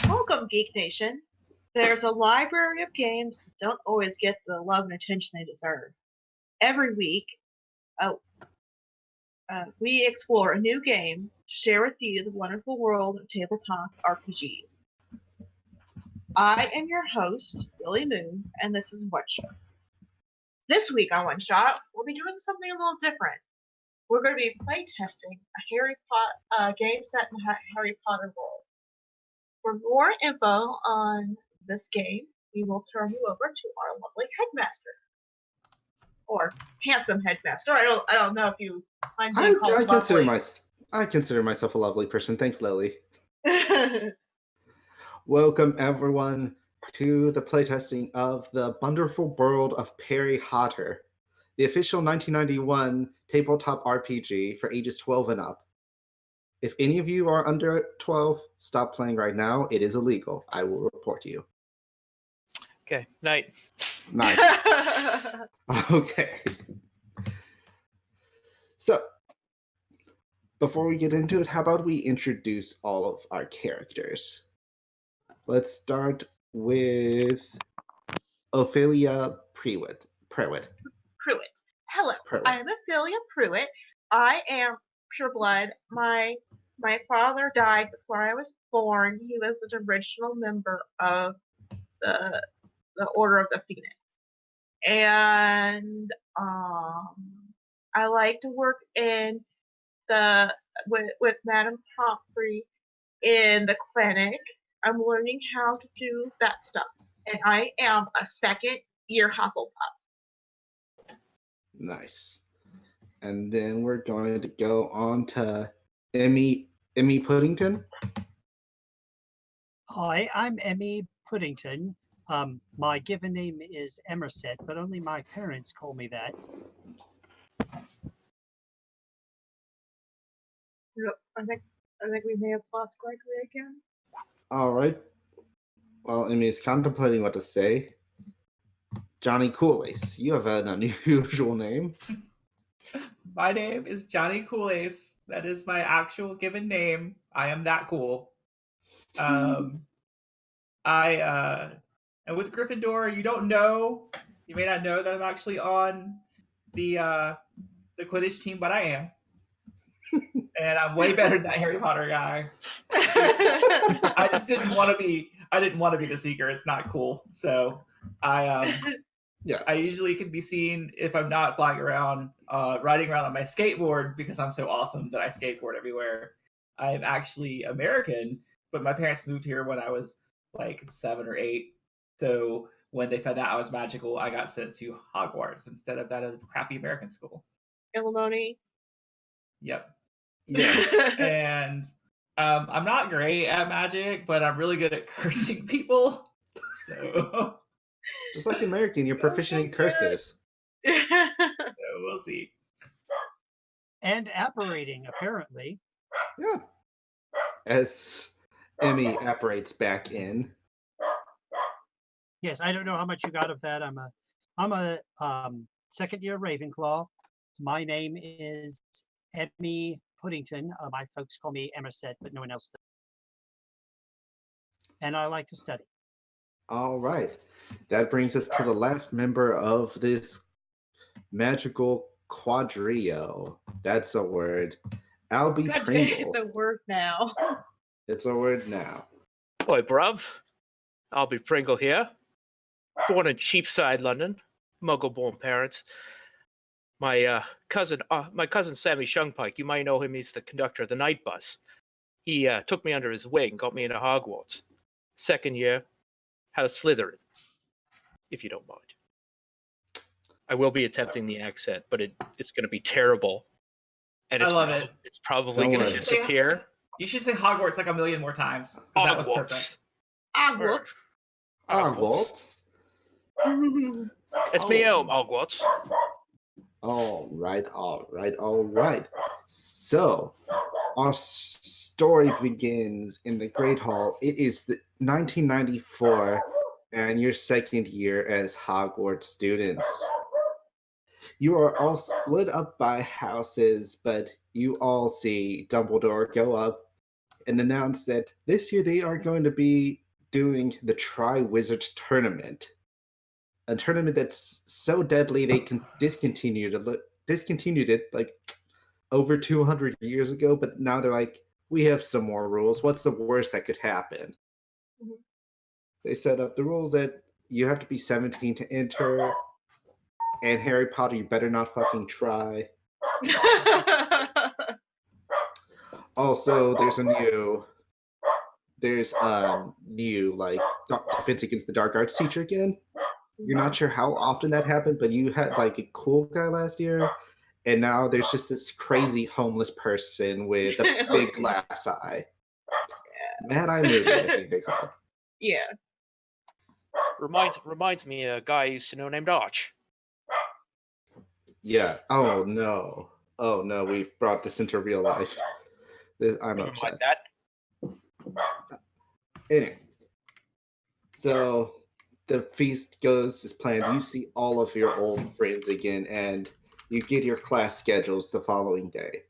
Welcome, Geek Nation. There's a library of games that don't always get the love and attention they deserve. Every week, uh, we explore a new game to share with you the wonderful world of tabletop RPGs. I am your host, Billy Moon, and this is One Shot. This week on One Shot, we'll be doing something a little different. We're going to be playtesting a game set in the Harry Potter world. For more info on this game, we will turn you over to our lovely headmaster, or handsome headmaster. I don't know if you mind being called lovely. I consider myself a lovely person. Thanks, Lily. Welcome everyone to the playtesting of the wonderful world of Harry Potter, the official 1991 tabletop RPG for ages 12 and up. If any of you are under 12, stop playing right now. It is illegal. I will report you. Okay, night. Nice. Okay. So, before we get into it, how about we introduce all of our characters? Let's start with Ophelia Pruitt. Hello, I am Ophelia Pruitt. I am pureblood. My father died before I was born. He was an original member of the Order of the Phoenix. And I like to work in with Madame Pomfrey in the clinic. I'm learning how to do that stuff. And I am a second-year Hufflepuff. Nice. And then we're going to go on to Emmy Puddington. Hi, I'm Emmy Puddington. My given name is Emerset, but only my parents call me that. I think we may have lost Gregory again. All right. Well, Emmy is contemplating what to say. Johnny Coolace, you have an unusual name. My name is Johnny Coolace. That is my actual given name. I am that cool. I am with Gryffindor. You may not know that I'm actually on the Quidditch team, but I am. And I'm way better than that Harry Potter guy. I just didn't want to be the seeker. It's not cool. So I usually can be seen if I'm not flying around, riding around on my skateboard because I'm so awesome that I skateboard everywhere. I'm actually American, but my parents moved here when I was like 7 or 8. So when they found out I was magical, I got sent to Hogwarts instead of that crappy American school. Illimoni. Yep. Yeah. And I'm not great at magic, but I'm really good at cursing people. So just like American, you're proficient in curses. So we'll see. And apparating, apparently. Yeah. As Emmy apparates back in. Yes, I don't know how much you got of that. I'm a second-year Ravenclaw. My name is Emmy Puddington. My folks call me Emerset, but no one else does. And I like to study. All right. That brings us to the last member of this magical quadrio. That's a word. Albie Pringle. It's a word now. It's a word now. Boy, bruv. Albie Pringle here. Born in Cheapside, London. Muggle-born parents. My cousin Sammy Shungpike, you might know him. He's the conductor of the night bus. He took me under his wing, got me into Hogwarts. Second year, House Slytherin, if you don't mind. I will be attempting the accent, but it's going to be terrible. And I love it. It's probably going to disappear. You should say Hogwarts like a million more times. That was perfect. Hogwarts. Hogwarts. It's me home, Hogwarts. All right. So, our story begins in the Great Hall. It is the 1994, and your second year as Hogwarts students. You are all split up by houses, but you all see Dumbledore go up and announced that this year they are going to be doing the Tri-Wizard Tournament. A tournament that's so deadly they can discontinued it like over 200 years ago, but now they're like, we have some more rules. What's the worst that could happen? Mhm. They set up the rules that you have to be 17 to enter, and Harry Potter, you better not fucking try. Also, there's a new like Defense Against the Dark Arts teacher again. You're not sure how often that happened, but you had like a cool guy last year, and now there's just this crazy homeless person with a big glass eye. Mad Eye Moody, I think they call it. Yeah. Reminds me of a guy I used to know named Arch. Yeah. Oh no. Oh no, we've brought this into real life. I'm Never upset. mind that. Anyway, so the feast goes as planned. You see all of your old friends again, and you get your class schedules the following day.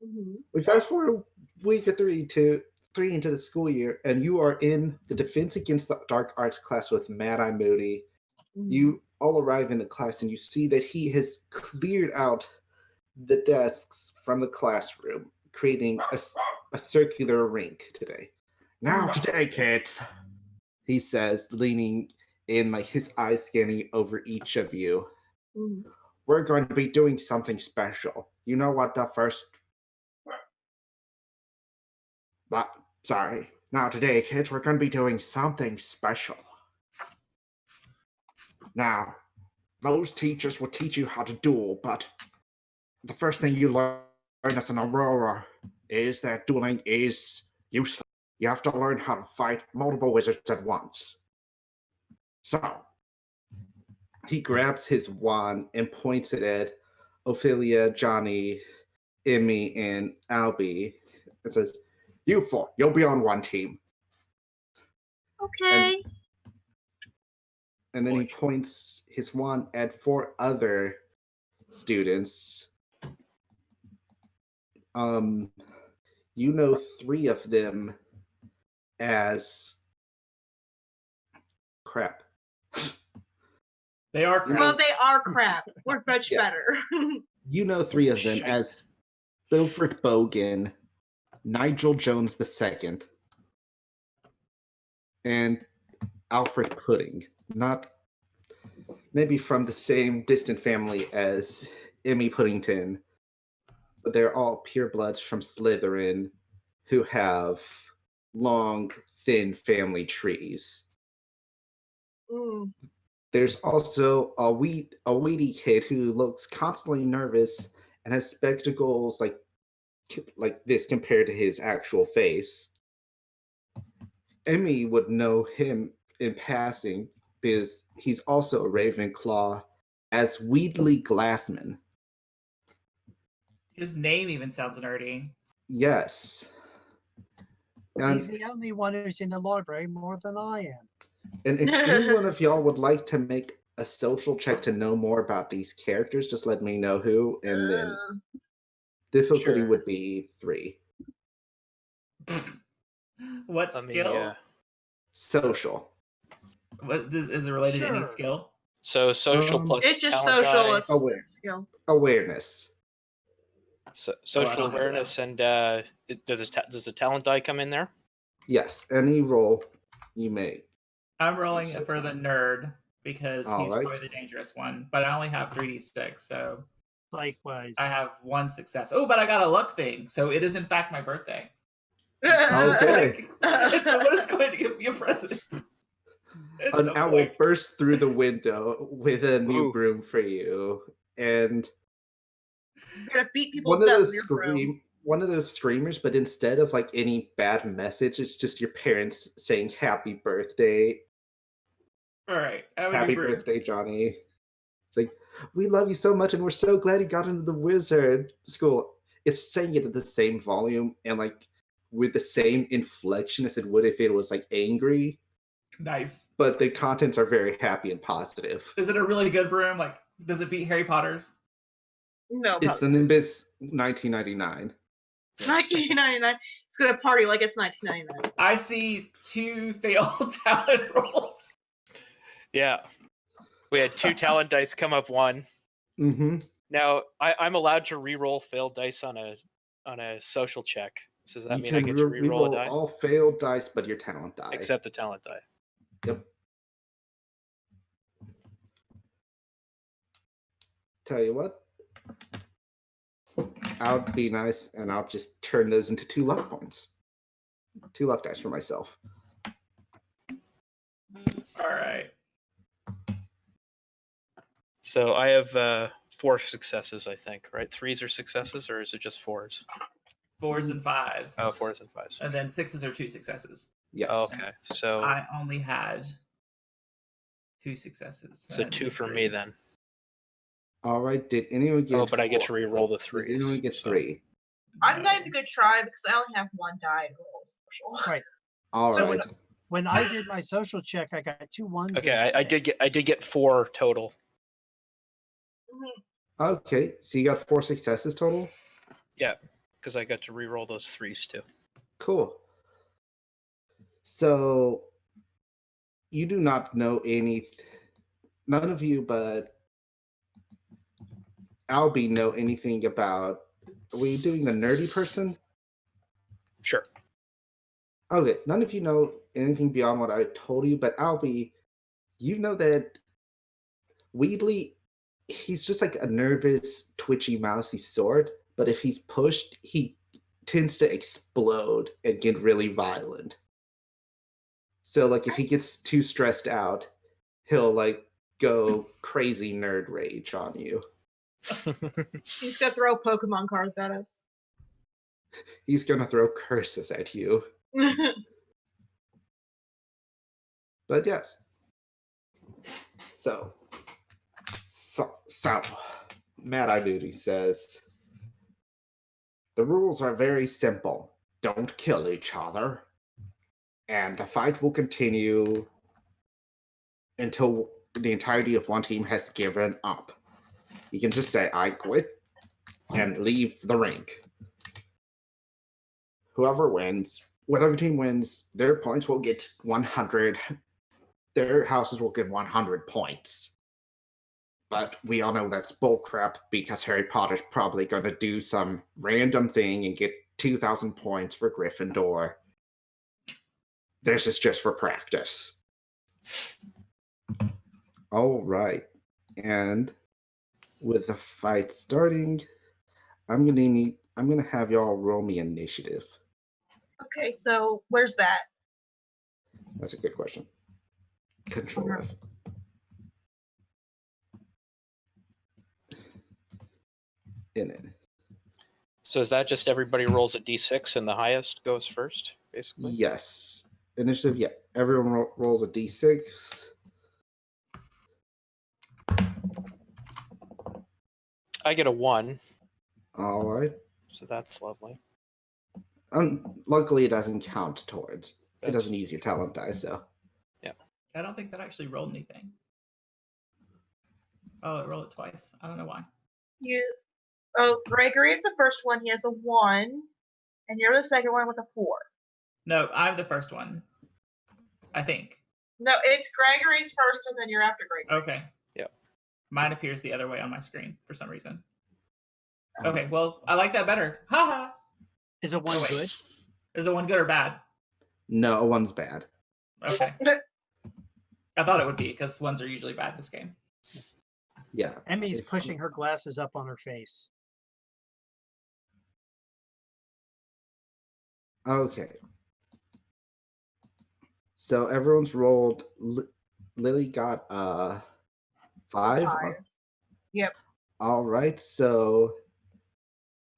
Mhm. We fast forward a week or three into the school year, and you are in the Defense Against the Dark Arts class with Mad Eye Moody. Mhm. You all arrive in the class, and you see that he has cleared out the desks from the classroom, creating a circular rink today. Now, today, kids, he says, leaning in, like his eyes scanning over each of you. Mhm. We're going to be doing something special. You know what the first. Sorry. Now, today, kids, we're going to be doing something special. Now, most teachers will teach you how to duel, but the first thing you learn as an Aurora is that dueling is useless. You have to learn how to fight multiple wizards at once. So, he grabs his wand and points it at Ophelia, Johnny, Emmy, and Albie and says, You four, you'll be on one team. Okay. And then he points his wand at four other students. You know three of them as crap. They are crap. Well, they are crap. We're much Yeah. better. You know three of them Shite. as Bilford Bogan, Nigel Jones II, and Alfred Pudding. Not maybe from the same distant family as Emmy Puddington, but they're all purebloods from Slytherin who have long, thin family trees. Mm. There's also a weedy kid who looks constantly nervous and has spectacles like this compared to his actual face. Emmy would know him in passing because he's also a Ravenclaw as Weedley Glassman. His name even sounds nerdy. Yes. He's And, the only one who's in the library more than I am. and if any one of y'all would like to make a social check to know more about these characters, just let me know who, and then difficulty Sure. would be 3. What Let me, skill? Social. What is it related to any Sure. skill? So social Um, plus It's just talent social die, as Aware. skill. Awareness. social don't have that. awareness, and does the talent die come in there? Yes, any roll you make. I'm rolling for the nerd because he's Alright. probably the dangerous one. But I only have 3d6, so Likewise. I have 1 success. Oh, but I got a luck thing, so it is in fact my birthday. Okay. It's what is going to give me a present. At An some owl point. bursts through the window with a new Ooh. broom for you, and You're gonna beat people one to of death those with your broom. one of those screamers, but instead of like any bad message, it's just your parents saying "Happy birthday, All right, I have a happy new broom. birthday, Johnny." It's like, we love you so much, and we're so glad he got into the wizard school. It's saying it at the same volume and like with the same inflection as it would if it was like angry, Nice. but the contents are very happy and positive. Is it a really good broom? Like, does it beat Harry Potter's? No, It's the probably. Nimbus 1999. 1999. It's gonna party like it's 1999. I see 2 failed talent rolls. Yeah. We had 2 talent dice come up 1. Mm-hmm. Now I'm allowed to re-roll failed dice on a social check. So does that mean I get to re-roll a die? all failed dice, but your talent die. Except the talent die. Yep. Tell you what, I'll be nice and I'll just turn those into 2 luck points. 2 luck dice for myself. All right. So I have 4 successes, I think, right? 3s are successes, or is it just 4s? 4s and 5s. Oh, 4s and 5s. And then 6s are 2 successes. Yes. Okay, so I only had 2 successes. so and 2 for 3. me then. All right. Did anyone get? Oh, but I get to 4? re-roll the Did 3s. anyone get 3? I'm No. going to go try because I only have 1 die to roll social. Right. All So right. when I did my social check, I got 2 1s. and Okay, a I did 6. get 4 total. Mhm. Okay. So you got 4 successes total. Yeah, because I got to re-roll those 3s too. Cool. So you do not know none of you, but Albie know anything about. Were you doing the nerdy person? Sure. Okay, none of you know anything beyond what I told you, but Albie, you know that Wheatley, he's just like a nervous, twitchy, mousy sort, but if he's pushed, he tends to explode and get really violent. So, like, if he gets too stressed out, he'll, like, go crazy nerd rage on you. He's gonna throw Pokemon cards at us. He's gonna throw curses at you. But yes. So, Mad Eye Booty says, the rules are very simple. Don't kill each other. And the fight will continue until the entirety of one team has given up. You can just say, I quit, and leave the rink. Whoever wins, whatever team wins, their points will get 100. Their houses will get 100 points. But we all know that's bullcrap because Harry Potter's probably going to do some random thing and get 2,000 points for Gryffindor. This is just for practice. All right. And with the fight starting, I'm gonna have y'all roll me initiative. Okay, so where's that? That's a good question. Control F. In it. So is that just everybody rolls a d6 and the highest goes first, basically? Yes. Initiative, yeah. Everyone rolls a d6. I get a 1, All right. so that's lovely. Luckily, it doesn't count towards. It That's- doesn't use your talent die, so. I don't think that actually rolled anything. Oh, it rolled it twice. I don't know why. Gregory is the first one. He has a 1, and you're the second one with a 4. No, I'm the first one. I think. No, it's Gregory's first, and then you're after Gregory. Okay. Yep. Mine appears the other way on my screen for some reason. Okay, well, I like that better. Haha. Is it 1 Oh, wait. good? Is it one good or bad? No, one's bad. Okay. I thought it would be because ones are usually bad this game. Yeah. Emmy's pushing her glasses up on her face. Okay. So everyone's rolled. Lily got 5. 5. Yep. All right. So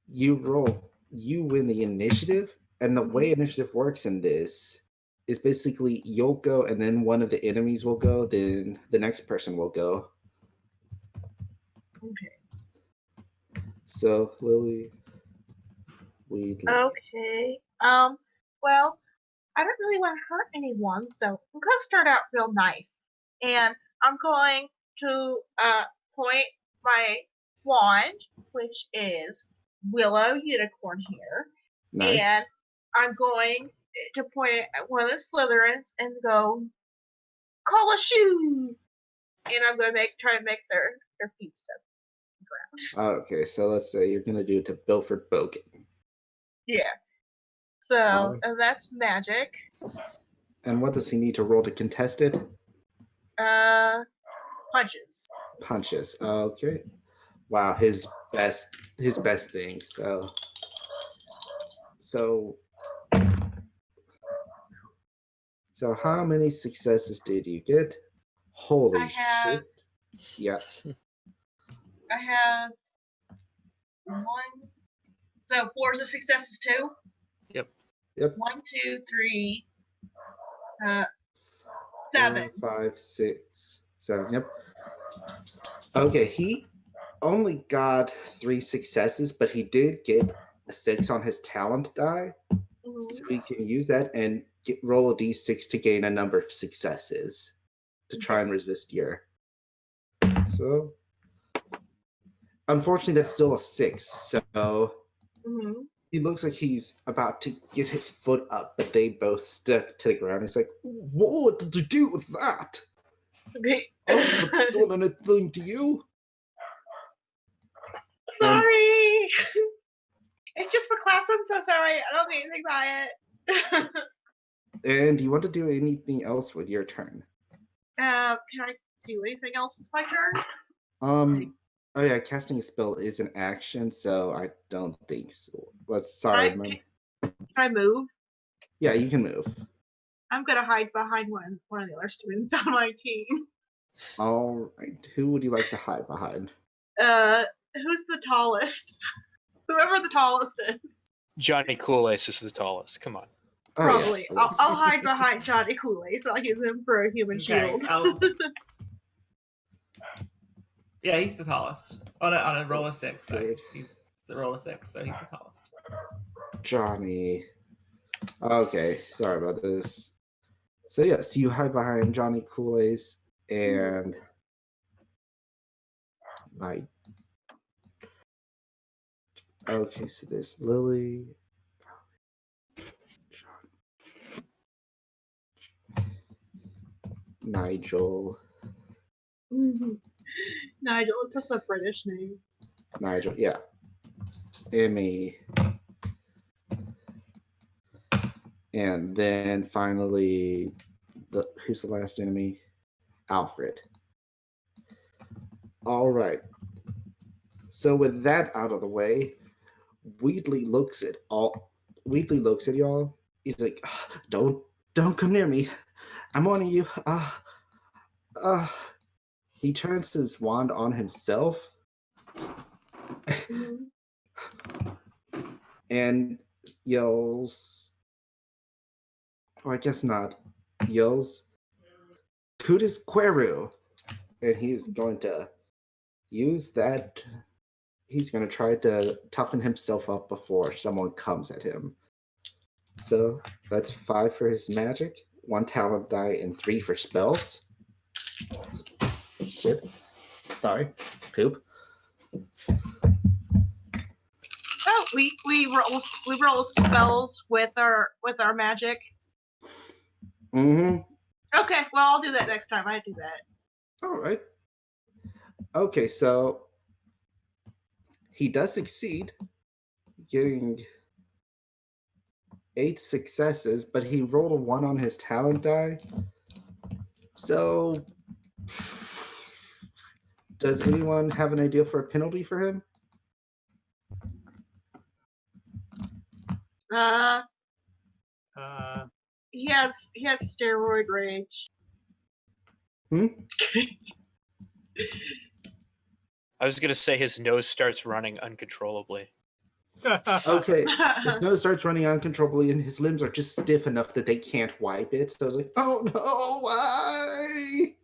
you win the initiative, and the way initiative works in this is basically you'll go, and then one of the enemies will go, then the next person will go. Okay. So Lily, Okay. Well, I don't really want to hurt anyone, so I'm gonna start out real nice. And I'm going to point my wand, which is Willow Unicorn here, Nice. And I'm going to point at one of the Slytherins and go, call a shoe! And I'm going to try and make their feet step on the ground. Okay, so let's say you're gonna do it to Bilford Bogan. Yeah. So, Alright. and that's magic. And what does he need to roll to contest it? Punches. Punches. Okay. Wow, his best thing. So how many successes did you get? Holy I have- shit. Yeah. I have 1. So 4 is a successes too? Yep. 1, 2, 3, 7. 4, 5, 6, 7. Yep. Okay, he only got 3 successes, but he did get a 6 on his talent die. So he can use that and roll a d6 to gain a number of successes to try and resist your. So, unfortunately, that's still a 6. So he looks like he's about to get his foot up, but they both stuck to the ground. He's like, "What did you do with that? I haven't done anything to you." Sorry! It's just for class, I'm so sorry. I don't mean anything by it. And do you want to do anything else with your turn? Can I do anything else with my turn? Oh yeah, casting a spell is an action, so I don't think so. Can I move? Yeah, you can move. I'm gonna hide behind one of the other students on my team. All right. Who would you like to hide behind? Who's the tallest? Whoever the tallest is. Johnny Kool-Ace is the tallest. Come on. Oh, yeah, Probably. of course. I'll hide behind Johnny Kool-Aid, so I'll use him for a human shield. Yeah, he's the tallest. On a roll of 6. Good. He's the roll of 6, so he's the tallest. Johnny. Okay, sorry about this. So yes, you hide behind Johnny Kool-Aid and okay, so there's Lily. Nigel. Nigel, it's such a British name. Nigel, yeah. Emmy. And then finally, who's the last enemy? Alfred. All right. So with that out of the way, Wheatley looks at y'all. He's like, don't come near me. I'm warning you. He turns his wand on himself and yells, or I guess not, yells, Kudis Queru. And he's going to use that. He's going to try to toughen himself up before someone comes at him. So that's 5 for his magic, 1 talent die, and 3 for spells. Shit. Sorry. Poop. Oh, we roll spells with our magic. Mm-hmm. Okay, well I'll do that next time. I do that. All right. Okay, so he does succeed, getting 8 successes, but he rolled a 1 on his talent die. So, does anyone have an idea for a penalty for him? He has steroid rage. I was going to say his nose starts running uncontrollably. Okay, his nose starts running uncontrollably, and his limbs are just stiff enough that they can't wipe it. So it's like, oh no, why?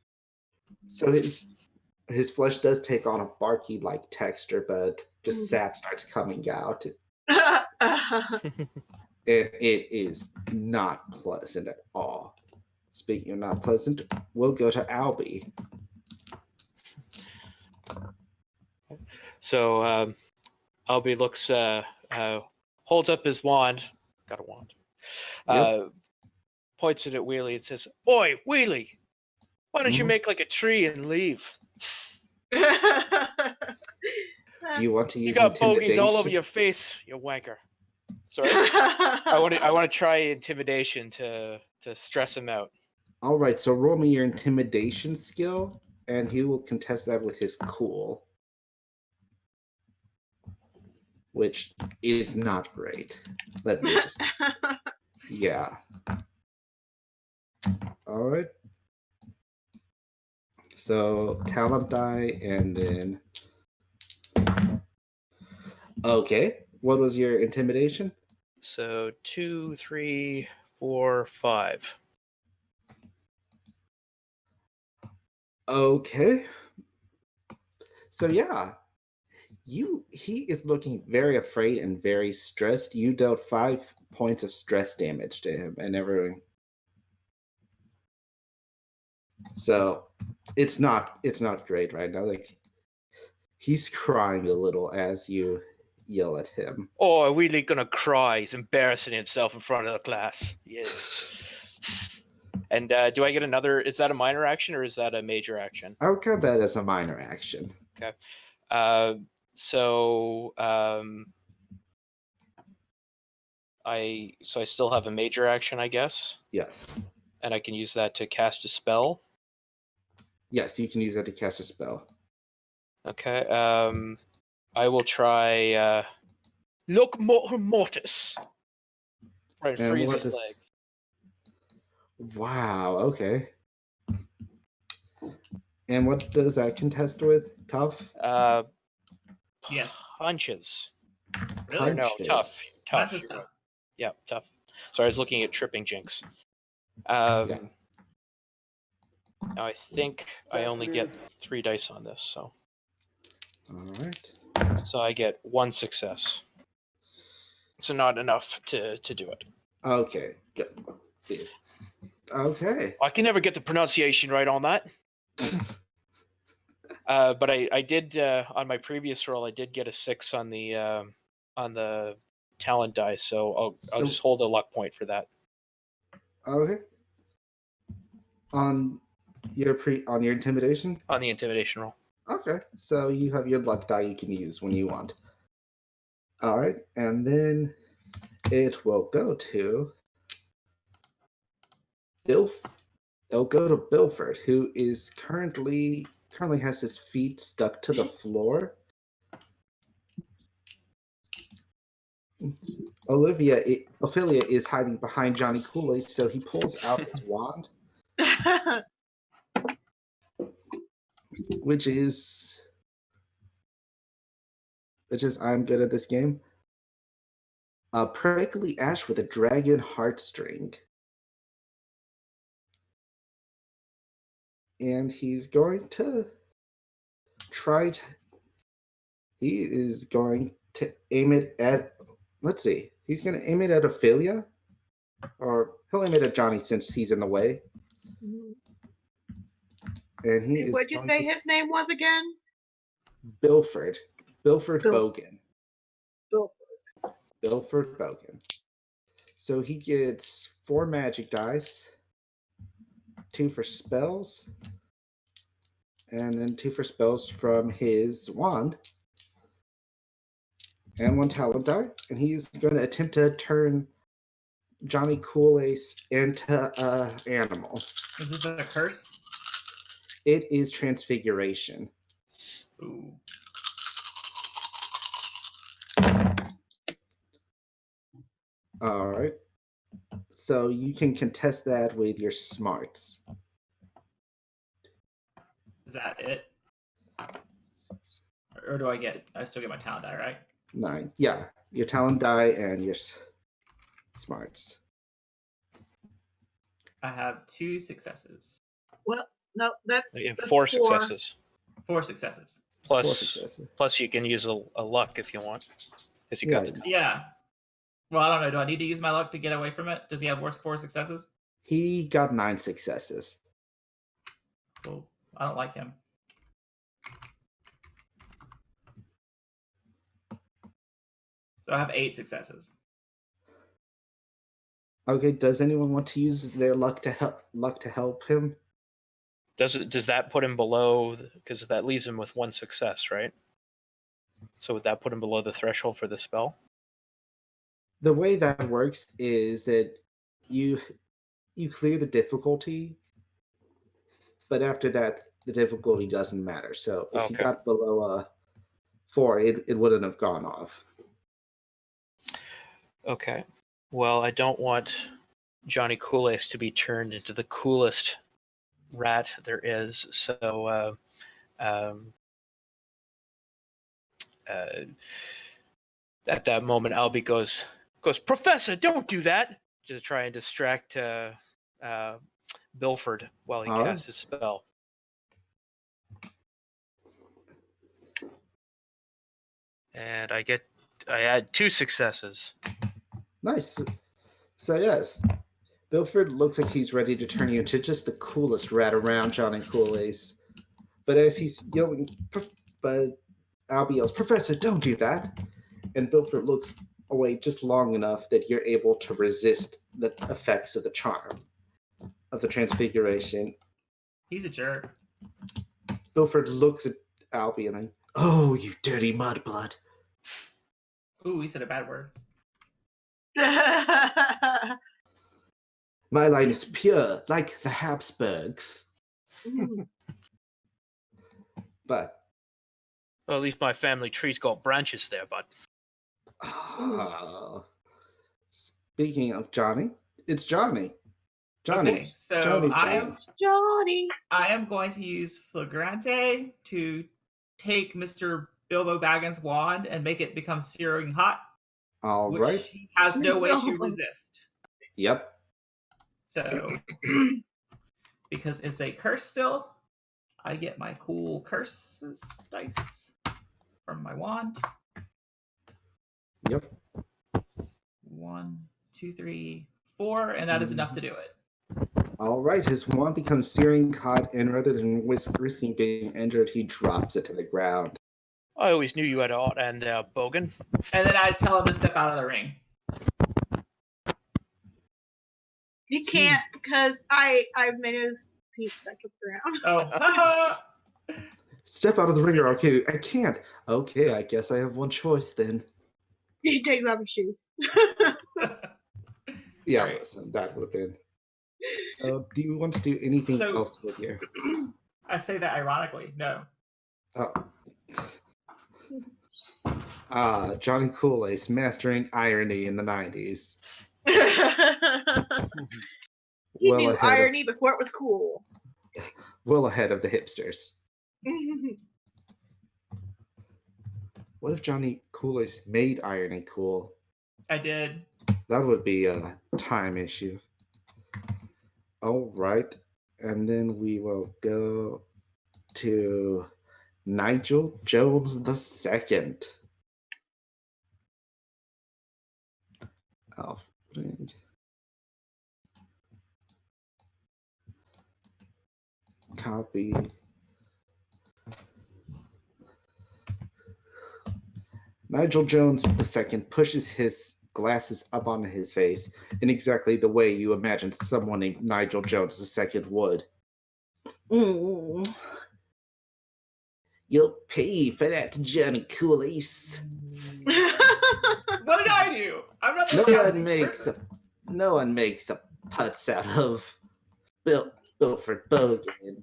So his flesh does take on a barky-like texture, but just sap starts coming out. And it is not pleasant at all. Speaking of not pleasant, we'll go to Albie. So Albie looks holds up his wand. Got a wand. Points it at Wheelie and says, "Oi, Wheelie, why don't you Mhm. make like a tree and leave? Do you want to You use got bogeys all over intimidation? your face, you wanker." Sorry, I want to try intimidation to stress him out. All right, so roll me your intimidation skill, and he will contest that with his cool, which is not great. Let me just, yeah. All right. So talent die, and then okay. What was your intimidation? So 2, 3, 4, 5. Okay. So yeah, he is looking very afraid and very stressed. You dealt 5 points of stress damage to him and everything. So it's not great right now. Like he's crying a little as you yell at him. Oh, Wheelie gonna cry. He's embarrassing himself in front of the class. Yes. And do I get another? Is that a minor action or is that a major action? I'll count that as a minor action. Okay. So I still have a major action, I guess, Yes. and I can use that to cast a spell. Yes, you can use that to cast a spell. Okay. I will try Look Mortis. Right, And freeze his Mortis- legs. Wow, okay. And what does that contest with? Tough? Yes. Punches. Really? Or no, Punches. tough. Mine's Tough. just You're tough. right. Yeah, tough. Sorry, I was looking at tripping jinx. Yeah. Now I think I only get 3 dice on this, so All right. I get 1 success. So not enough to do it. Okay. Good. Okay. I can never get the pronunciation right on that. But I did on my previous roll. I did get a 6 on the talent die, so I'll So- just hold a luck point for that. Okay. On your intimidation? On the intimidation roll. Okay. So you have your luck die you can use when you want. All right. And then it will go to It'll go to Bilford, who is currently has his feet stuck to the floor. Ophelia is hiding behind Johnny Cooley, so he pulls out his wand, which is I'm good at this game. A prickly ash with a dragon heartstring. And he's going to he is going to aim it at, let's see, he's going to aim it at Ophelia, or he'll aim it at Johnny since he's in the way. And he is What'd you going say to- his name was again? Bilford Bogan. Bill. Bilford Bogan. So he gets 4 magic dice, 2 for spells, and then 2 for spells from his wand, and 1 talent die. And he's going to attempt to turn Johnny Coolace into an animal. Is this a curse? It is transfiguration. Ooh. All right. So you can contest that with your smarts. Is that it? Or do I still get my talent die, right? 9. Yeah, your talent die and your smarts. I have 2 successes. Well, no, that's, You have that's 4 successes. 4 successes. 4 Plus successes. you can use a luck if you want. Because you got Yeah. the Yeah. Well, I don't know. Do I need to use my luck to get away from it? Does he have 4 successes? He got 9 successes. Cool. I don't like him. So I have 8 successes. Okay, does anyone want to use their luck to help him? Does that put him below? Because that leaves him with 1 success, right? So would that put him below the threshold for the spell? The way that works is that you clear the difficulty, but after that, the difficulty doesn't matter. So if you Okay. got below a 4, it wouldn't have gone off. Okay. Well, I don't want Johnny Coolace to be turned into the coolest rat there is. So at that moment, Albie goes, Professor, don't do that, to try and distract Bilford while he All casts his spell. And I add 2 successes. Nice. So yes, Bilford looks like he's ready to turn you into just the coolest rat around, Johnny Coolace. But as he's yelling, but Albie yells, Professor, don't do that. And Bilford looks away just long enough that you're able to resist the effects of the charm, of the transfiguration. He's a jerk. Bilford looks at Albie and then, oh, you dirty mudblood. Ooh, he said a bad word. My line is pure, like the Habsburgs. But Well, at least my family tree's got branches there, bud. Speaking of Johnny, it's Johnny. Johnny. Okay, so Johnny. It's Johnny. I am going to use Flagrante to take Mr. Bilbo Baggins' wand and make it become searing hot, All which right. he has no way to No. resist. Yep. So, because it's a curse still, I get my cool curses dice from my wand. Yep. 1, 2, 3, 4, and that is enough to do it. All right. His wand becomes searing hot, and rather than risking being injured, he drops it to the ground. I always knew you had a hot end there, Bogan. And then I tell him to step out of the ring. He can't because I made his feet stuck to the ground. Oh, Step out of the ring, or okay, I can't. Okay, I guess I have one choice then. He takes off his shoes. Yeah, All right. listen, that would have been. So, do you want to do anything So- else with your? I say that ironically. No. Oh. Johnny Coolace mastering irony in the 90s. He Well knew ahead of- irony before it was cool. Well ahead of the hipsters. What if Johnny Coolace made irony cool? I did. That would be a time issue. All right. And then we will go to Nigel Jones II. Copy. Nigel Jones II pushes his glasses up onto his face in exactly the way you imagine someone named Nigel Jones II would. You'll pay for that, Johnny Coolace. What did I do? I'm not the No guy one who makes curses. No one makes a putz out of Bilford Bogan.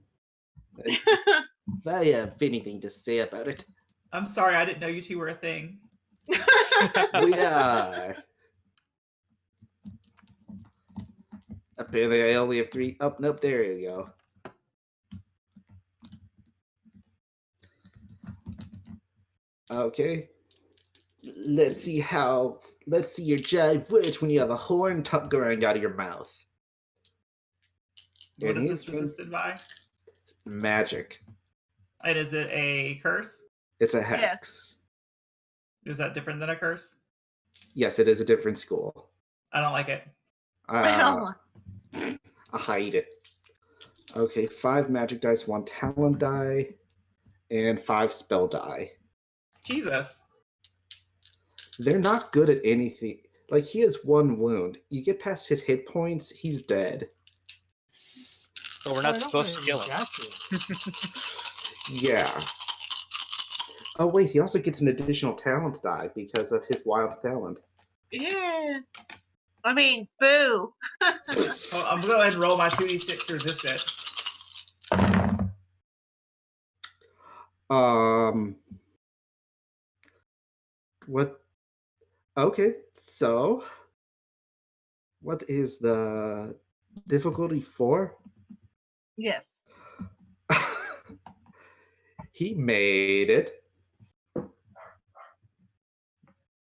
If I have anything to say about it, I'm sorry, I didn't know you two were a thing. we are. Apparently, I only have 3. Oh, nope, there you go. Okay. Let's see your jive works when you have a horn growing out of your mouth. What is Any this resisted by? Magic. And is it a curse? It's a hex. Yes. Is that different than a curse? Yes, it is a different school. I don't like it. Well, I hide it. Okay, 5 magic dice, 1 talent die, and 5 spell die. Jesus. They're not good at anything. Like, he has one wound. You get past his hit points, he's dead. But we're Well, not I don't supposed to really kill him. got to. Yeah. Oh, wait, he also gets an additional talent die because of his wild talent. Yeah. I mean, boo. Oh, I'm gonna go ahead and roll my 2d6 to resist it. What? Okay, so what is the difficulty for? Yes. He made it,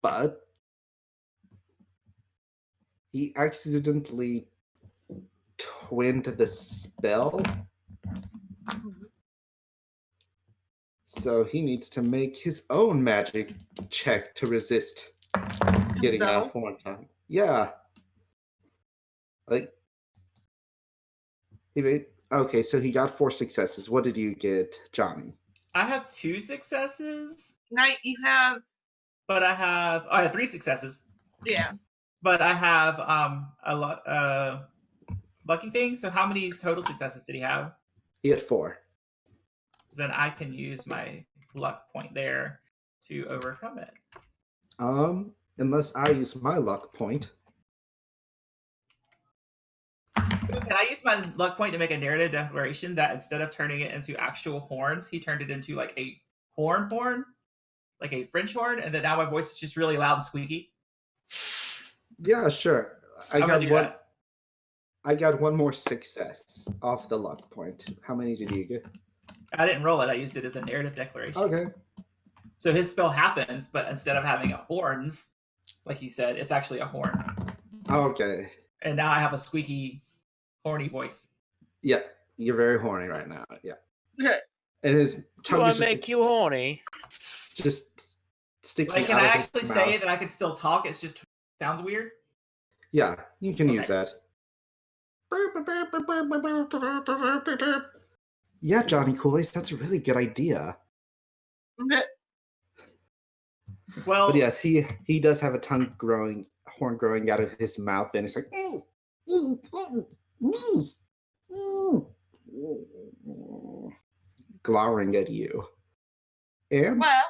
but he accidentally twinned the spell. So he needs to make his own magic check to resist getting a Himself? horn time. Yeah. Like, he made. Okay, so he got 4 successes. What did you get, Johnny? I have 2 successes, Now you have, but I have 3 successes, yeah. but I have lucky thing. So how many total successes did he have? He had 4. Then I can use my luck point there to overcome it. Unless I use my luck point. Can I use my luck point to make a narrative declaration that instead of turning it into actual horns, he turned it into like a horn, like a French horn, and then now my voice is just really loud and squeaky? Yeah, sure. I'm gonna do that. I got 1 more success off the luck point. How many did you get? I didn't roll it. I used it as a narrative declaration. Okay. So his spell happens, but instead of having a horns, like you said, it's actually a horn. Okay. And now I have a squeaky, horny voice. Yeah, you're very horny right now. Yeah. And his Do tongue I is just, make you horny? just sticking Like, can out I of his actually say mouth. that I can still talk? It's just sounds weird. Yeah, you can use Okay. that. Yeah, Johnny Kool-Aid, that's a really good idea. Well, But yes, he does have a horn growing out of his mouth, and it's like glowering at you. And Well,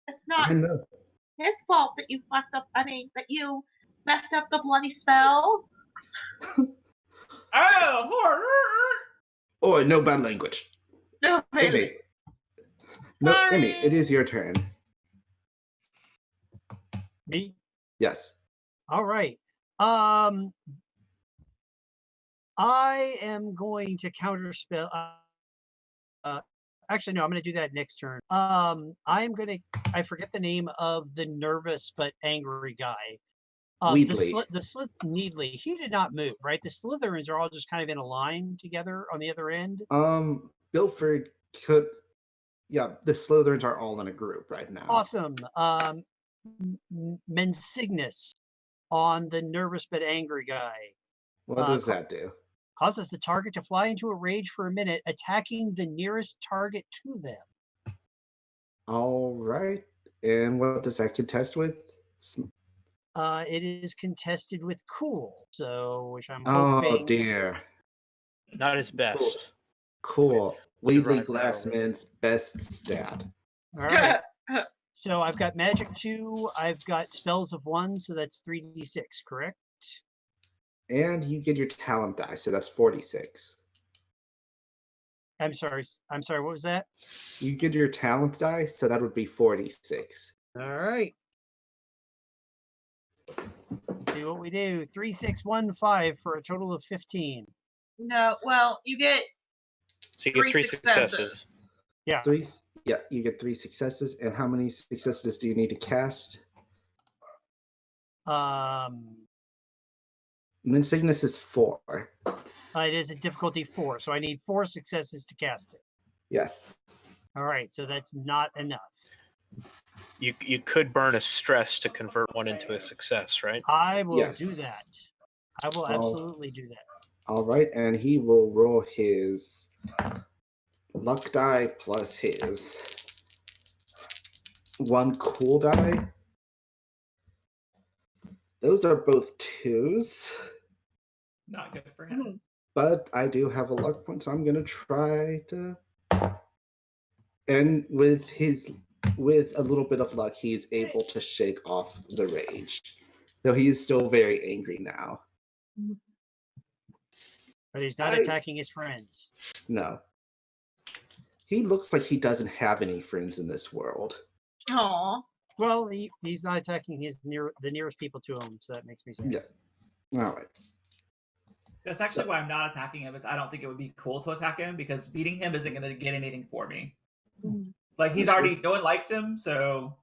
it's I not know. his fault that you fucked up. I mean, that you messed up the bloody spell. oh, horn. Oh, no bad language. No, Emmy. really. No, Sorry. Emmy, it is your turn. Me? Yes. All right. I am going to counterspell. Actually, no, I'm going to do that next turn. I forget the name of the nervous but angry guy. Wheatley. Needley. He did not move, right? The Slytherins are all just kind of in a line together on the other end. Bilford could. Yeah, the Slytherins are all in a group right now. Awesome. Mensignus on the nervous but angry guy. What does that do? Causes the target to fly into a rage for a minute, attacking the nearest target to them. All right. And what does that contest with? It is contested with cool, so which I'm Oh hoping. dear. Not his best. Cool. Wheatley derived that Glassman's best stat. All right. So I've got magic 2. I've got spells of 1, so that's 3d6, correct? And you get your talent die, so that's 46. I'm sorry. What was that? You get your talent die, so that would be 46. All right. Let's see what we do. 3, 6, 1, 5 for a total of 15. No, well, you get So you get 3 successes. Yeah. You get 3 successes. And how many successes do you need to cast? Mensignus is 4. It is a difficulty 4, so I need 4 successes to cast it. Yes. All right, so that's not enough. You could burn a stress to convert one into a success, right? I will Yes. do that. I will absolutely do that. All right, and he will roll his luck die plus his 1 cool die. Those are both 2s, Not good for him. but I do have a luck point, so I'm gonna try to. And with a little bit of luck, he's able to shake off the rage, though he is still very angry now. But he's not attacking his friends. No. He looks like he doesn't have any friends in this world. Aw. Well, he's not attacking the nearest people to him, so that makes me sad. Yeah. All right. That's actually why I'm not attacking him. Is I don't think it would be cool to attack him because beating him isn't going to get anything for me. Like he's already no one likes him, so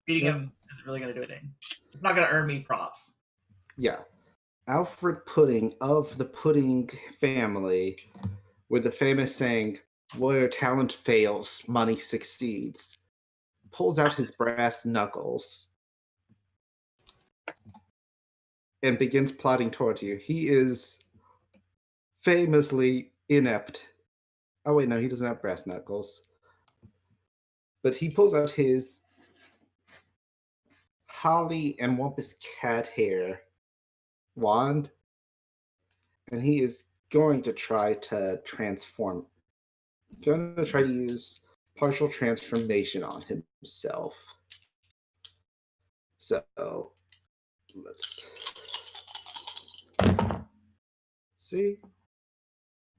beating him isn't really going to do anything. It's not going to earn me props. Yeah. Alfred Pudding of the Pudding family, with the famous saying, "Where talent fails, money succeeds," pulls out his brass knuckles and begins plodding towards you. He is famously inept. Oh wait, no, he doesn't have brass knuckles. But he pulls out his holly and wampus cat hair wand, and he is going to try to use partial transformation on himself. So let's see.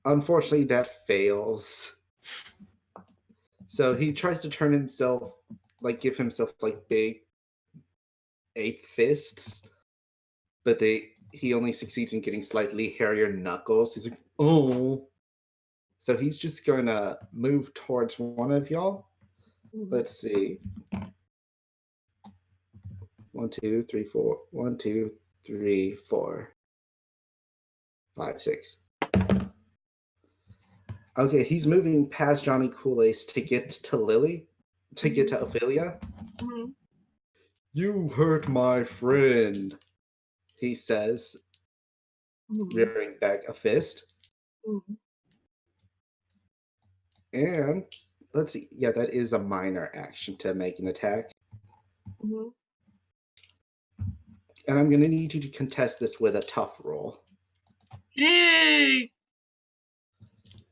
Unfortunately, that fails. So he tries to turn himself, give himself big ape fists, but he only succeeds in getting slightly hairier knuckles. He's like, oh. So he's just going to move towards one of y'all. Let's see. 1, 2, 3, 4. 1, 2, 3, 4. 5, 6. Okay, he's moving past Johnny Kool-Ace to get to Lily, to get to Ophelia. You hurt my friend, he says, rearing back a fist. And let's see. Yeah, that is a minor action to make an attack. And I'm going to need you to contest this with a tough roll. Yay!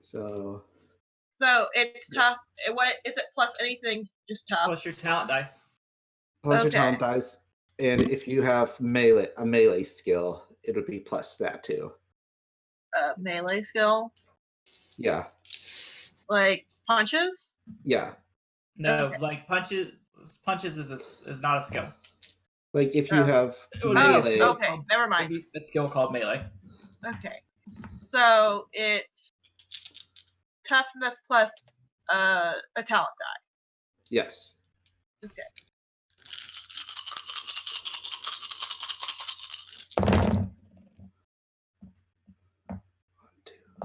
So it's tough. What is it? Plus anything, just tough. Plus your talent dice. plus your talent dice. And if you have a melee skill, it would be plus that too. Melee skill? Yeah. Like punches? Yeah. No, like punches is not a skill. Like if you have melee. Okay, never mind. It'd be a skill called melee. Okay. So it's toughness plus a talent die. Yes. Okay.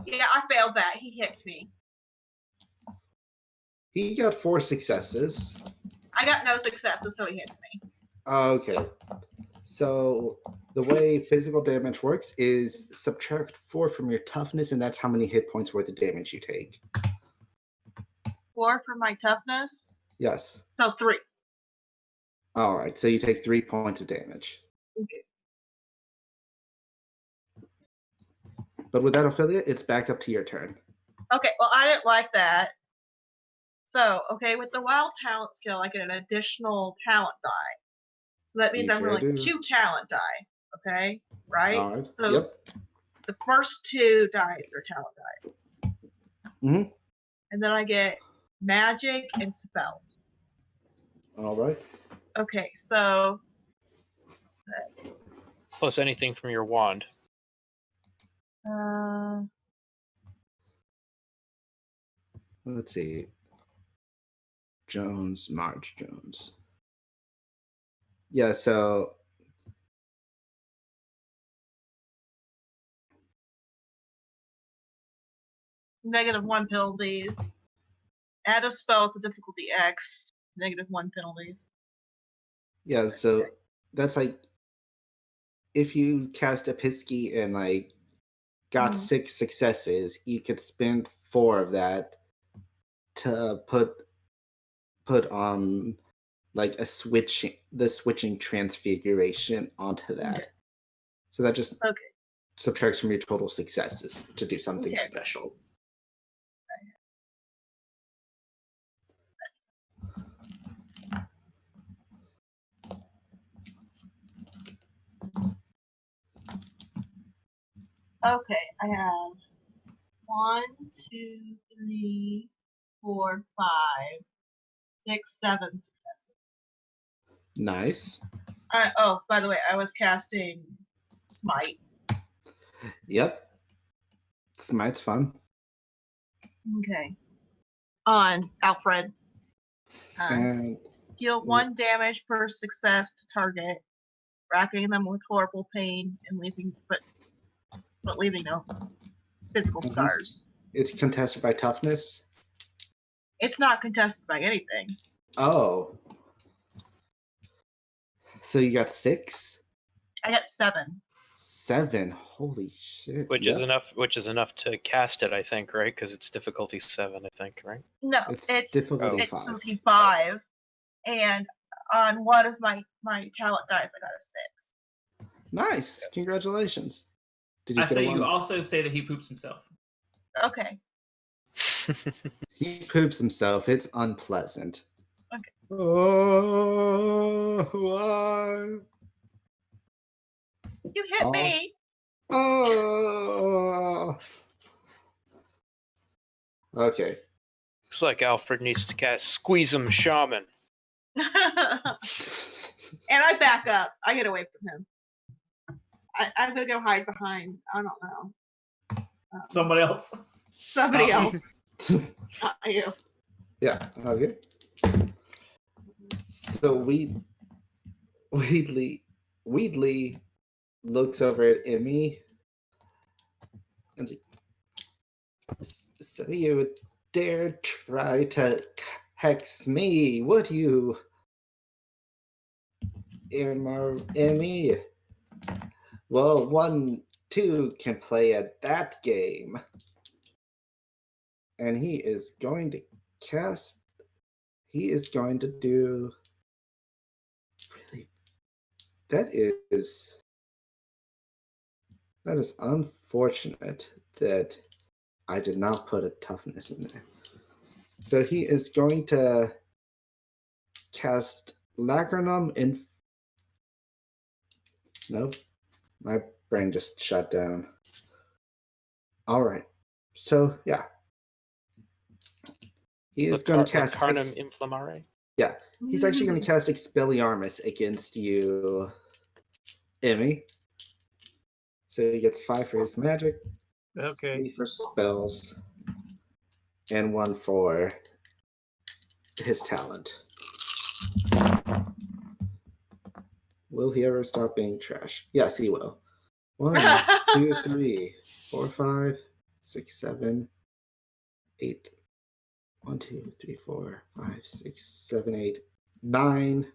Yeah, I failed that. He hits me. He got 4 successes. I got no successes, so he hits me. Okay. So the way physical damage works is subtract 4 from your toughness, and that's how many hit points worth of damage you take. 4 for my toughness? Yes. So 3. All right. So you take 3 points of damage. Okay. But with that, Ophelia, it's back up to your turn. Okay, well, I didn't like that. So, with the wild talent skill, I get an additional talent die. So that means I'm rolling 2 talent die. Okay? Right? All right. So yep. the first 2 dice are talent dice. Mm-hmm. And then I get magic and spells. All right. Okay, so Plus anything from your wand. Let's see. Marge Jones. Yeah, so -1 penalties. Add a spell to difficulty X. -1 penalties. yeah, so that's like if you cast a Pisky and got 6 successes, you could spend 4 of that to put on like the switching transfiguration onto that. Okay. So that just Okay. subtracts from your total successes to do something Okay. special. Okay, I have 1, 2, 3, 4, 5, 6, 7 successes. Nice. Oh, by the way, I was casting Smite. Yep. Smite's fun. Okay. On Alfred. And Deal 1 damage per success to target, racking them with horrible pain and leaving no physical scars. it's contested by toughness. It's not contested by anything. Oh. So you got 6? I got 7. 7. Holy shit. Which Yep. is enough to cast it, I think, right? Because it's difficulty 7, I think, right? No, It's difficulty it's 5. difficulty 5, and on one of my talent dice, I got a 6. Nice. Yes. Congratulations. Did you I get say a you 1? also say that he poops himself. Okay. He poops himself. It's unpleasant. Okay. Oh, why? You hit Oh. me. Oh. Okay. Looks like Alfred needs to cast Squeeze 'em Shaman. And I back up. I get away from him. I'm gonna go hide behind. I don't know. Someone else. Somebody else. Not you. Yeah. Okay. So Weedley looks over at Emmy and says, "So you would dare try to hex me, would you, Emmy? Well, 1, 2 can play at that game." And he is going to do really, that is unfortunate that I did not put a toughness in there. So he is going to cast Lacrinum in. Nope, my brain just shut down. All right, so yeah, he is going to cast Carnum Inflammare. Yeah, he's actually going to cast Expelliarmus against you, Emmy. So he gets 5 for his magic, Okay. 3 for spells, and 1 for his talent. Will he ever stop being trash? Yes, he will. 1, 2, 3, 4, 5, 6, 7, 8. 1, 2, 3, 4, 5, 6, 7, 8, 9.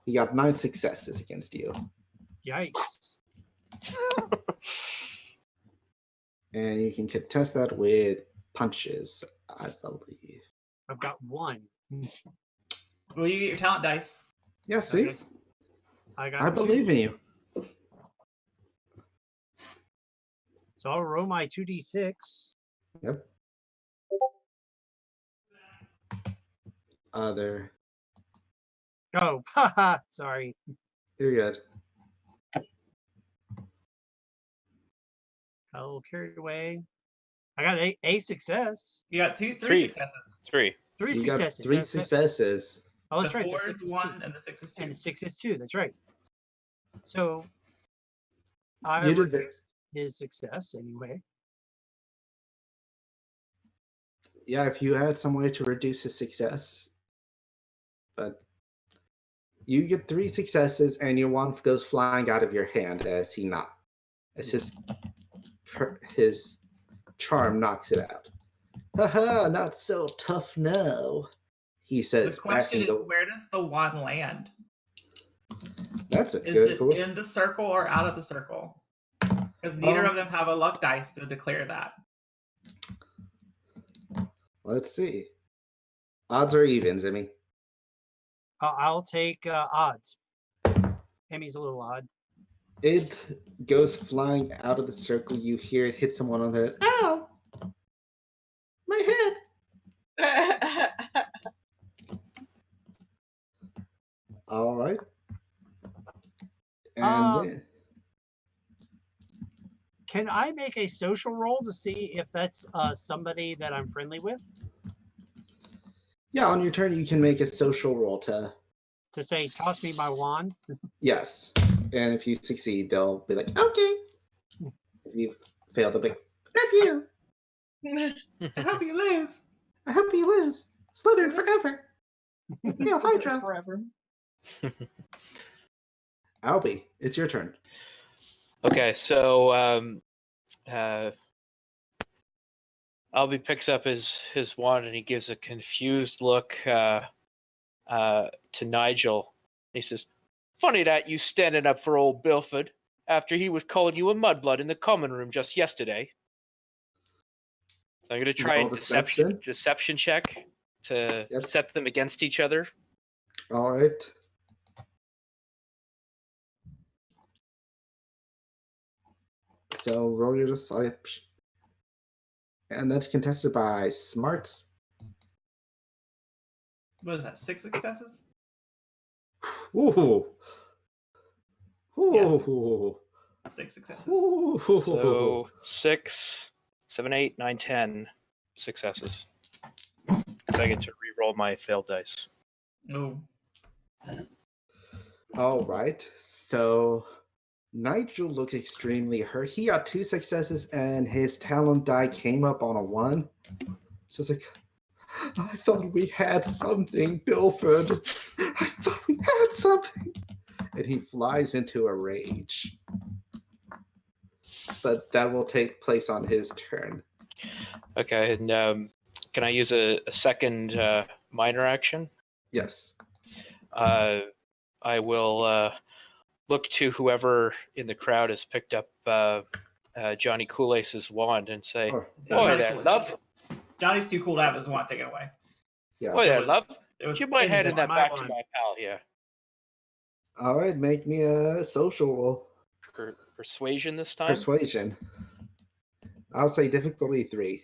He got 9 successes against you. Yikes. And you can contest that with punches, I believe. I've got 1. Will you get your talent dice? Yeah, see? Okay. I got I 2. believe in you. So I'll roll my 2d6. Yep. Other. Oh, haha. Sorry. You're good. Got a little carried away. I got a success. You got three 3. successes. 3. 3 You successes. got 3 That- successes. oh, that's The right. 4 The 6 is is 1 2. and the 6 is 2. And the 6 is 2. That's right. So I You did reduced his success anyway. Yeah, if you had some way to reduce his success. But you get 3 successes and your one goes flying out of your hand as his charm knocks it out. Haha, not so tough now, he The says. question backing is, where does the wand land? That's a Is good it question. in the circle or out of the circle? Because neither of them have a luck dice to declare that. Let's see. Odds or evens, Emmy? I'll take odds. Emmy's a little odd. It goes flying out of the circle. You hear it hit someone on the head. Ow! My head! All right. And then, Can I make a social roll to see if that's somebody that I'm friendly with? yeah, on your turn, you can make a social roll to. To say, toss me my wand? Yes. And if you succeed, they'll be like, okay. If you fail, they'll be like, F you. I hope you lose. I hope you lose. Slytherin forever. Hail Hydra. Forever. Albie, it's your turn. Okay, so Albie picks up his wand and he gives a confused look to Nigel. He says, "Funny that you standing up for old Bilford after he was calling you a mudblood in the common room just yesterday." So I'm going to try Roll a deception. deception check to Yep. set them against each other. All right. So roll your deception. And that's contested by Smarts. What is that? 6 successes? Ooh. Ooh. 6 successes. Ooh. So 6, 7, 8, 9, 10 successes. So I get to re-roll my failed dice. Oh. All right. So Nigel looks extremely hurt. He got 2 successes and his talent die came up on a 1. So it's like, I thought we had something, Bilford. I thought we had something. And he flies into a rage. But that will take place on his turn. Okay, and can I use a second minor action? Yes. I will look to whoever in the crowd has picked up Johnny Kool-Ace's wand and say, Oh, "Boy, Johnny there, Kool-Ace. love. Johnny's too cool to have his wand taken away. yeah. Boy, It there, was- love. It was You might Amy's hand in that wand. back to wand. my pal here. All right, make me a social roll. Persuasion this time? Persuasion. I'll say difficulty 3.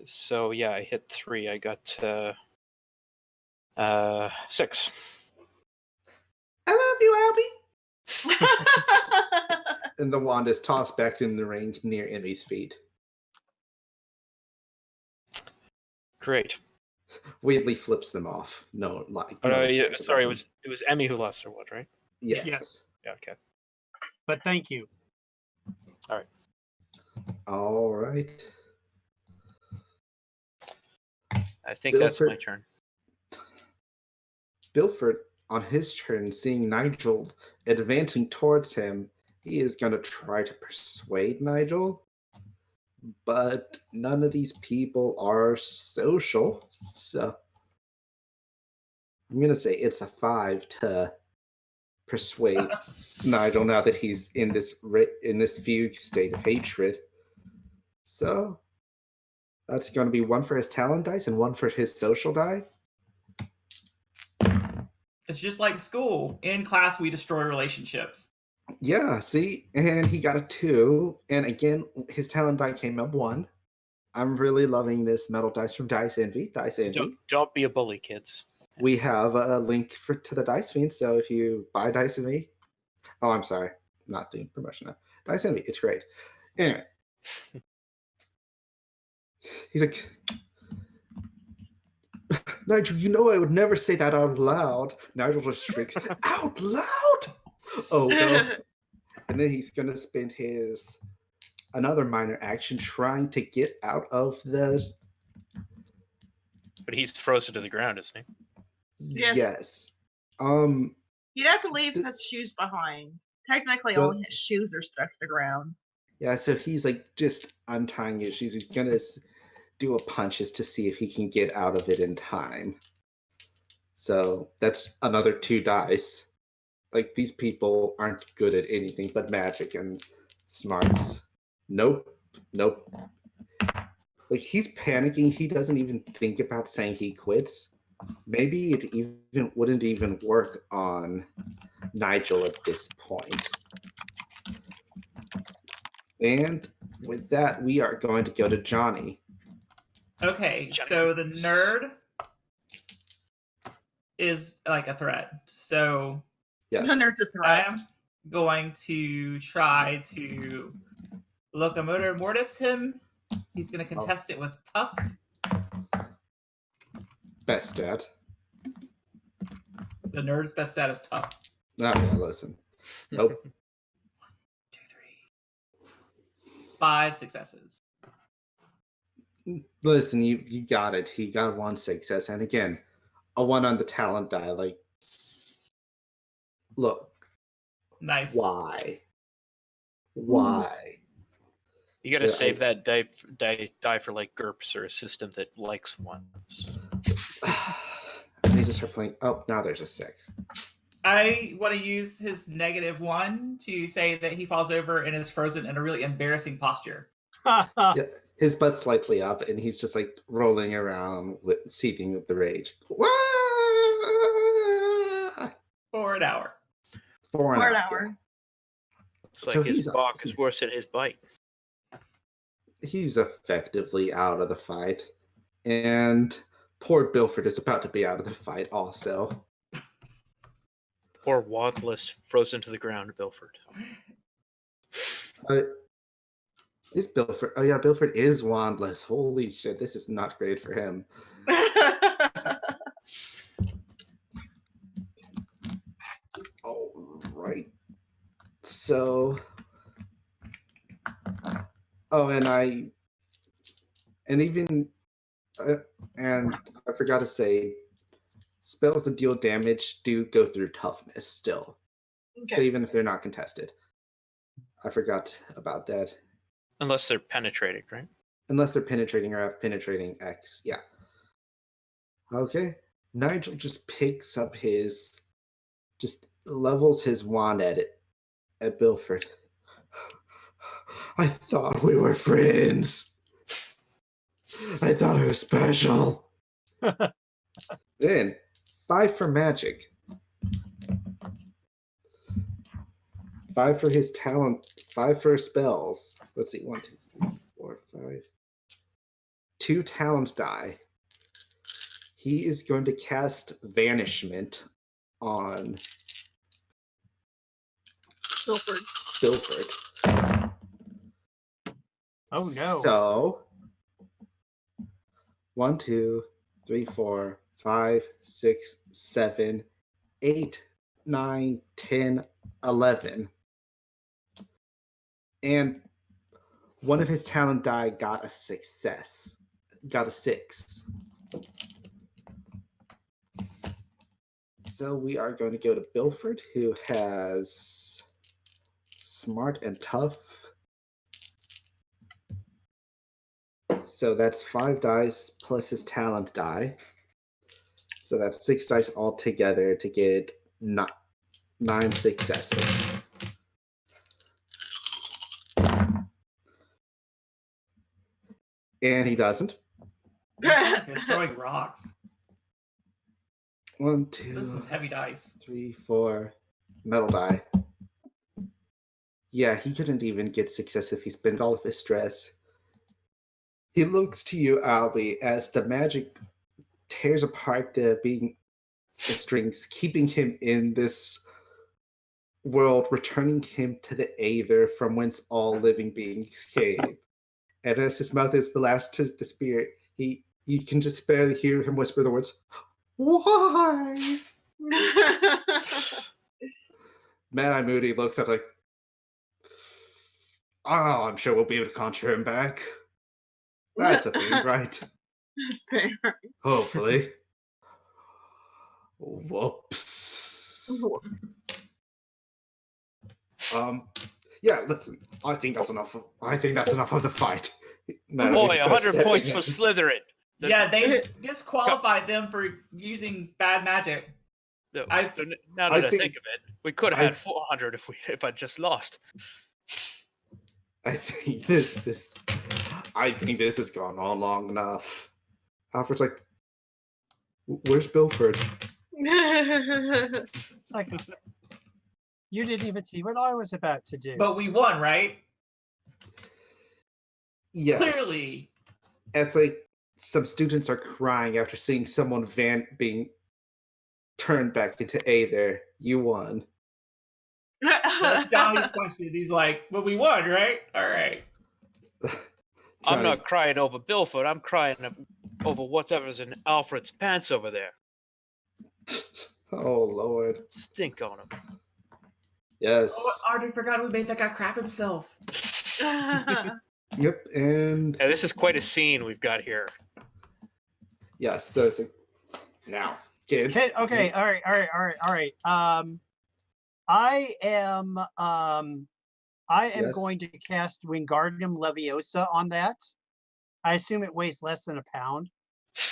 So yeah, I hit 3. I got 6. I love you, Albie. And the wand is tossed back in the ring near Emmy's feet. Great. Weirdly flips them off. No, like. Oh, no no, yeah, offense sorry, about it was Emmy who lost her wand, right? Yes. Yes. Yeah, okay. But thank you. All right. I think that's my Bilford. turn. Bilford, on his turn, seeing Nigel advancing towards him, he is going to try to persuade Nigel. But none of these people are social. So I'm going to say it's a 5 to persuade Nigel now that he's in this fugue state of hatred. So that's going to be 1 for his talent dice and 1 for his social die. It's just like school. In class, we destroy relationships. Yeah, see? And he got a 2. And again, his talent die came up 1. I'm really loving this metal dice from Dice Envy. Dice Envy. Don't be a bully, kids. We have a link to the Dice Fiends, so if you buy Dice Envy... Oh, I'm sorry. I'm not doing promotion now. Dice Envy, it's great. Anyway. He's like, Nigel, you know I would never say that out loud. Nigel just shrieks, out loud? Oh, no. And then he's going to spend another minor action trying to get out of the... But he's frozen to the ground, isn't he? Yes. Yes. You'd have to leave his shoes behind. Technically, So- only his shoes are stuck to the ground. Yeah, so he's like just untying his shoes. He's going to do a punches to see if he can get out of it in time. So that's another 2 dice. Like, these people aren't good at anything but magic and smarts. Nope. Like, he's panicking. He doesn't even think about saying he quits. Maybe it even wouldn't even work on Nigel at this point. And with that, we are going to go to Johnny. Okay, Johnny so the Cakes. nerd is like a threat. So Yes. The nerd's a I threat. am going to try to locomotor mortis him. He's going to contest it with tough. Best stat. The nerd's best stat is tough. Oh, yeah, listen. Nope. 2, 3, 5 successes. Listen, you got it. He got 1 success. And again, a 1 on the talent die. Like, look, Nice. why? Why? You got to Yeah, save that die for like GURPS or a system that likes ones. They just start playing. Oh, now there's a 6. I want to use his -1 to say that he falls over and is frozen in a really embarrassing posture. Yeah, his butt's slightly up, and he's just like rolling around, seething with the rage. Wah! For an hour. For For an yeah. hour. It's like So his he's up. balk is worse than his bite. He's effectively out of the fight, and poor Bilford is about to be out of the fight also. Poor wandless, frozen to the ground, Bilford. Is Bilford? Oh yeah, Bilford is wandless. Holy shit, this is not great for him. All right. So, and I forgot to say, spells that deal damage do go through toughness still. So Okay. even if they're not contested, I forgot about that. Unless they're penetrating, right? Unless they're penetrating or have penetrating X, yeah. Okay, Nigel just picks up just levels his wand at Bilford. I thought we were friends. I thought I was special. Then, 5 for magic. 5 for his talent. 5 for spells. Let's see, 1, 2, 3, 4, 5. 2 talent die. He is going to cast Vanishment on Bilford. Oh no. So 1, 2, 3, 4, 5, 6, 7, 8, 9, 10, 11. And one of his talent die got a success. Got a 6. So we are going to go to Bilford, who has smart and tough. So that's 5 dice plus his talent die. So that's 6 dice altogether to get 9 successes. And he doesn't. You're throwing rocks. 1, Those are 2, some heavy dice. 3, 4. Metal die. Yeah, he couldn't even get success if he spent all of his stress. He looks to you, Albie, as the magic tears apart the strings, keeping him in this world, returning him to the Aether from whence all living beings came. And as his mouth is the last to disappear, you can just barely hear him whisper the words, "Why?" Mad-Eye Moody looks up like, "Oh, I'm sure we'll be able to conjure him back. That's a thing, right? Hopefully." Whoops. Yeah, listen. I think that's enough of the fight. Boy, 100 points for Slytherin. Yeah, they disqualified them for using bad magic. No, I now that I think- think of it, we could have had 400 if I just lost. I think this is. I think this has gone on long enough. Alfred's like, where's Bilford? Like, you didn't even see what I was about to do. But we won, right? Yes. Clearly. It's like some students are crying after seeing someone being turned back into A there. You won. That's Johnny's question. He's like, "But we won, right? All right." I'm Johnny, not crying over Bilford. I'm crying over whatever's in Alfred's pants over there. Oh, Lord. Stink on him. Yes. Oh, I already forgot who made that guy crap himself. Yep, and Yeah, this is quite a scene we've got here. yes, so it's like, now, kids. Okay, all right. I am Yes. going to cast Wingardium Leviosa on that. I assume it weighs less than a pound.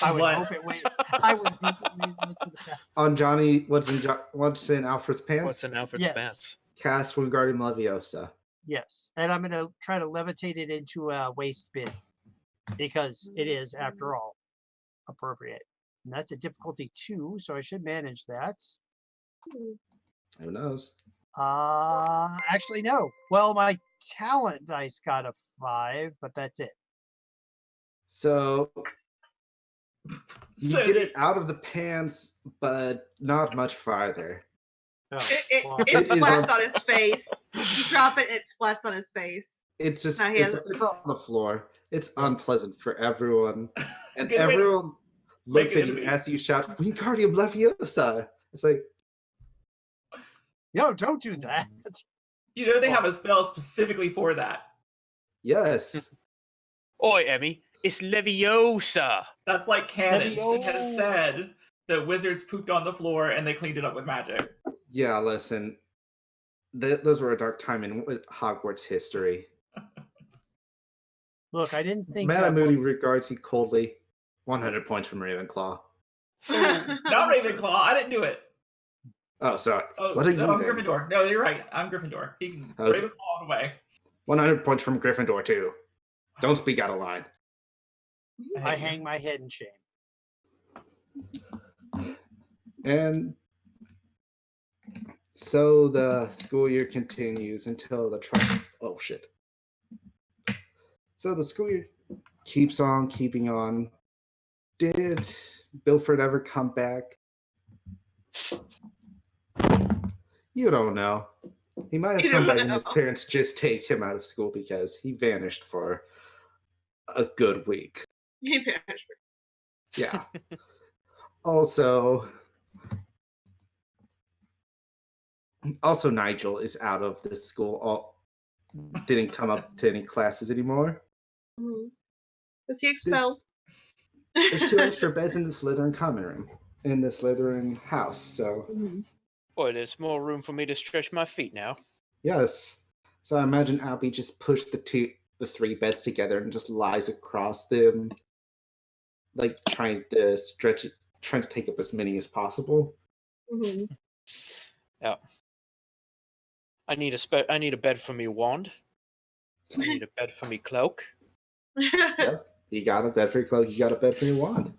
I would What? hope it weighs. I would hope it weighs less than a pound. On Johnny, what's in Alfred's pants? What's in Alfred's Yes. pants? Cast Wingardium Leviosa. Yes, and I'm going to try to levitate it into a waste bin because it is, after all, appropriate. And that's a difficulty 2, so I should manage that. Who knows? Actually, no. Well, my talent dice got a 5, but that's it. So you So get it out of the pants, but not much farther. Oh, It well, It is splats on- on his face. You drop it, it splats on his face. It's just Now he it's, has- it's on the floor. It's unpleasant for everyone, and Good way to everyone looks make at it you enemy. as you shout Wingardium Leviosa. It's like, no, don't do that. You know they have a spell specifically for that. yes. Oi, Emmy, it's Leviosa. That's like canon. It has Leviosa. said that wizards pooped on the floor and they cleaned it up with magic. Yeah, listen. Those were a dark time in Hogwarts history. Look, I didn't think. Madam Moody regards you coldly. 100 points from Ravenclaw. Not Ravenclaw. I didn't do it. Oh, sorry. Oh, What are no, you I'm then? Gryffindor. No, you're right. I'm Gryffindor. He can Okay. Ravenclaw all the way. 100 points from Gryffindor, too. Don't speak out of line. I hang my head in shame. And so the school year continues until the trial. Oh, shit. So the school year keeps on keeping on. Did Bilford ever come back? You don't know. He might have You come don't back and his know. parents just take him out of school because he vanished for a good week. He perished. Yeah. Also, Nigel is out of this school. Didn't come up to any classes anymore. Was he expelled? There's 2 extra beds in the Slytherin common room, in the Slytherin house. So, Boy, there's more room for me to stretch my feet now. yes. So I imagine Albie just pushed the 3 beds together and just lies across them, like trying to stretch it, trying to take up as many as possible. Yeah. I need a bed for me wand. I need a bed for me cloak. Yep. You got a bed for your cloak. You got a bed for your wand.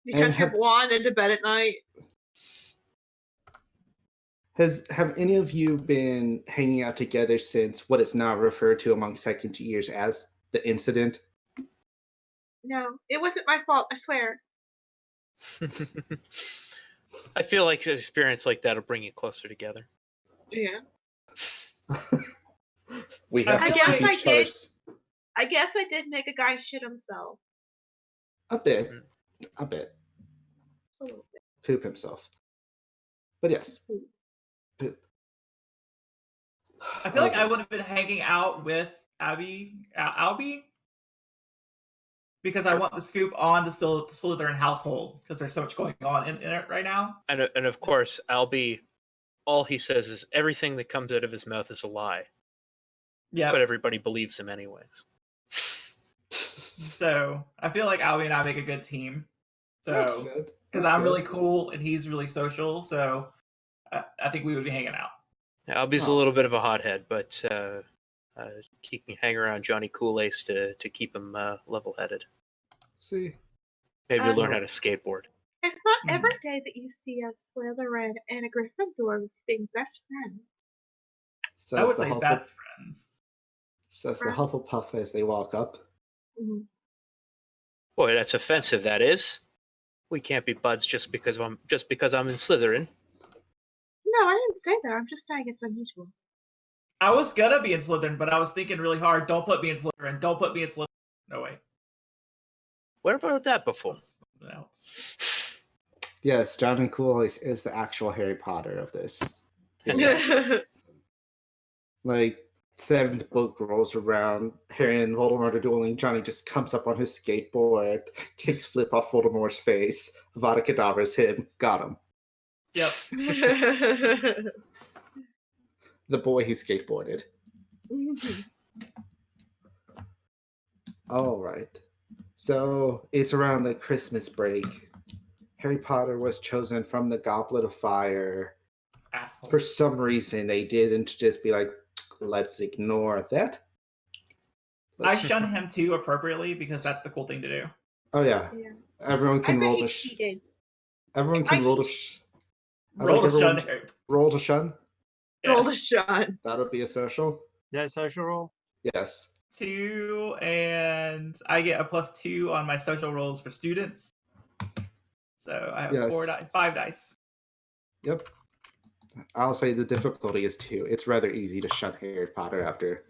You And tuck your wand into bed at night. Have any of you been hanging out together since what is now referred to among second years as the incident? No, it wasn't my fault, I swear. I feel like an experience like that will bring you closer together. Yeah. We have I to guess keep I each did. other's- I guess I did make a guy shit himself. A bit. A bit. Just a little bit. Poop himself. But yes. Poop. I feel like I would have been hanging out with Albie, because I want the scoop on the Slytherin household because there's so much going on in it right now. And of course, Albie, all he says is everything that comes out of his mouth is a lie. Yeah. But everybody believes him anyways. So I feel like Albie and I make a good team. That's So good. because That's I'm really good. cool and he's really social, so I think we would be hanging out. Albie's a Oh. little bit of a hothead, but He can hang around Johnny Kool-Ace to keep him level-headed. See, Maybe Uh, learn how to skateboard. It's not Hmm. every day that you see a Slytherin and a Gryffindor being best friends. I says would the say Huffle- best friends. says the friends. Hufflepuff as they walk up. Mhm. Boy, that's offensive. That is. We can't be buds just because I'm in Slytherin. No, I didn't say that. I'm just saying it's unusual. I was gonna be in Slytherin, but I was thinking really hard. Don't put me in Slytherin. Don't put me in Slytherin. No way. Where have I heard that before? Something else. Yes, Jonathan Kool-Ace is the actual Harry Potter of this. Like, seventh book rolls around, Harry and Voldemort are dueling. Johnny just comes up on his skateboard, kicks Flip off Voldemort's face. Avada Kedavra's him. Got him. Yep. The boy who skateboarded. All right. So it's around the Christmas break. Harry Potter was chosen from the Goblet of Fire. Asshole. For some reason, they didn't just be like, let's ignore that. I shun him too appropriately because that's the cool thing to do. Oh yeah, Yeah. everyone I can bet roll he to. cheated. Everyone can I- roll to. I'd Roll like to shun everyone Harry. roll to shun. Roll Yes. the shot. That would be a social. Is that a social roll? Yes. 2, and I get a +2 on my social rolls for students. So I have Yes. 5 dice. Yep. I'll say the difficulty is 2. It's rather easy to shun Harry Potter after.